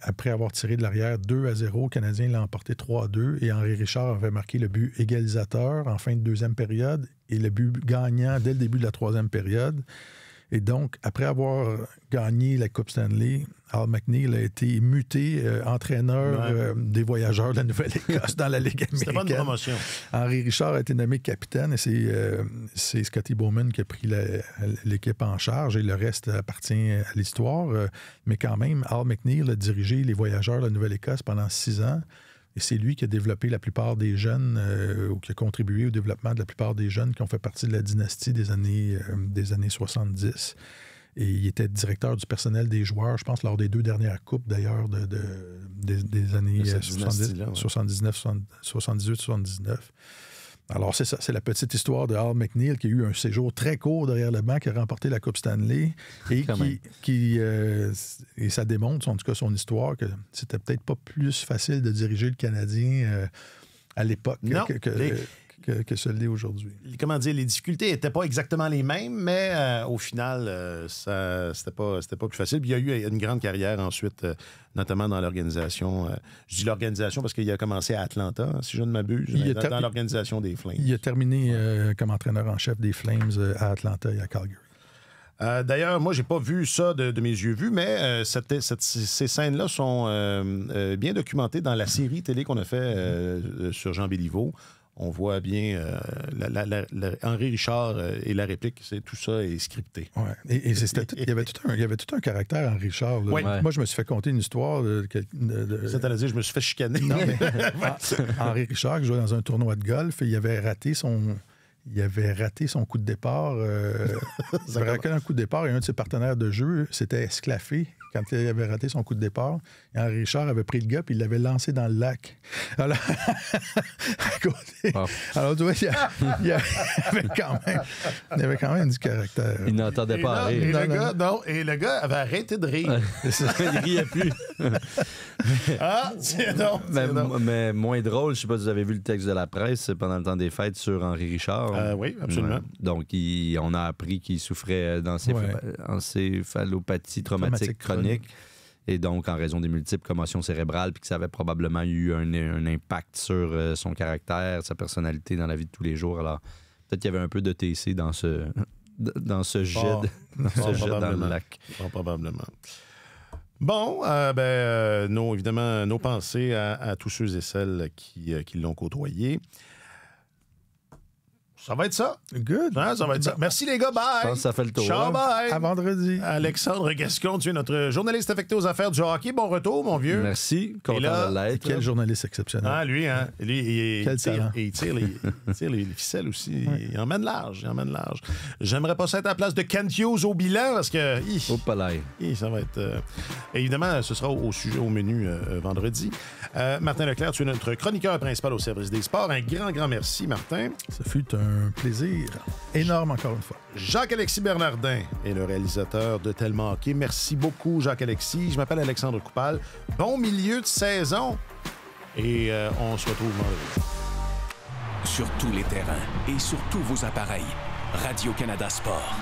après avoir tiré de l'arrière 2-0, le Canadien l'a emporté 3-2. Et Henri Richard avait marqué le but égalisateur en fin de 2e période et le but gagnant dès le début de la 3e période. Et donc, après avoir gagné la Coupe Stanley, Al McNeil a été muté entraîneur des voyageurs de la Nouvelle-Écosse dans la Ligue américaine. C'était pas une promotion. Henri Richard a été nommé capitaine et c'est Scotty Bowman qui a pris l'équipe en charge et le reste appartient à l'histoire. Mais quand même, Al McNeil a dirigé les voyageurs de la Nouvelle-Écosse pendant 6 ans. Et c'est lui qui a développé la plupart des jeunes, ou qui a contribué au développement de la plupart des jeunes qui ont fait partie de la dynastie des années 70. Et il était directeur du personnel des joueurs, je pense, lors des 2 dernières coupes, d'ailleurs, des années 78-79. Alors, c'est ça, c'est la petite histoire de Al McNeil qui a eu un séjour très court derrière le banc, qui a remporté la Coupe Stanley et et ça démontre, en tout cas, son histoire, que c'était peut-être pas plus facile de diriger le Canadien à l'époque que ce l'est aujourd'hui. Comment dire, les difficultés n'étaient pas exactement les mêmes, mais au final, c'était pas plus facile. Puis il y a eu une grande carrière ensuite, notamment dans l'organisation. Je dis l'organisation parce qu'il a commencé à Atlanta, si je ne m'abuse, dans l'organisation des Flames. Il a terminé comme entraîneur en chef des Flames à Atlanta et à Calgary. D'ailleurs, moi, j'ai pas vu ça de mes yeux vus, mais ces scènes-là sont bien documentées dans la série télé qu'on a fait sur Jean Béliveau. On voit bien Henri Richard et la réplique, tout ça est scripté. Ouais. Et il y avait tout un caractère, Henri Richard. Ouais. Moi, je me suis fait conter une histoire C'est-à-dire, je me suis fait chicaner. Non, mais Henri Richard qui jouait dans un tournoi de golf et il avait raté son coup de départ. Il avait raté un coup de départ et un de ses partenaires de jeu s'était esclaffé quand il avait raté son coup de départ. Et Henri Richard avait pris le gars et il l'avait lancé dans le lac. Alors, à côté. Wow. Alors tu vois, il y avait quand même du caractère. Il n'entendait pas rire. Et le gars avait arrêté de rire. Il riait plus. Mais moins drôle, je ne sais pas si vous avez vu le texte de la presse pendant le temps des fêtes sur Henri Richard. Oui, absolument. Donc, on a appris qu'il souffrait d'encéphalopathie traumatique chronique. Et donc, en raison des multiples commotions cérébrales, puis que ça avait probablement eu un impact sur son caractère, sa personnalité dans la vie de tous les jours. Alors, peut-être qu'il y avait un peu de TC dans ce jet, dans le lac. Probablement. Bon, évidemment, nos pensées à tous ceux et celles qui l'ont côtoyé. Ça va être ça. Good. Ça va être ça. Merci les gars, bye. Je pense que ça fait le tour. Ciao, bye. À vendredi. Alexandre Gascon, tu es notre journaliste affecté aux affaires du hockey. Bon retour, mon vieux. Merci. Content de l'être. Quel journaliste exceptionnel. Ah, lui, hein. Quel talent. Il tire les ficelles aussi. Ouais. Il emmène large. J'aimerais pas ça être à la place de Kent Hughes au bilan parce que... ça va être... évidemment, ce sera au menu vendredi. Martin Leclerc, tu es notre chroniqueur principal au service des sports. Un grand merci, Martin. Ça fut un plaisir énorme encore une fois. Jacques-Alexis Bernardin est le réalisateur de Tellement Hockey. Merci beaucoup, Jacques-Alexis. Je m'appelle Alexandre Coupal. Bon milieu de saison. Et on se retrouve vendredi. Sur tous les terrains et sur tous vos appareils, Radio-Canada Sport.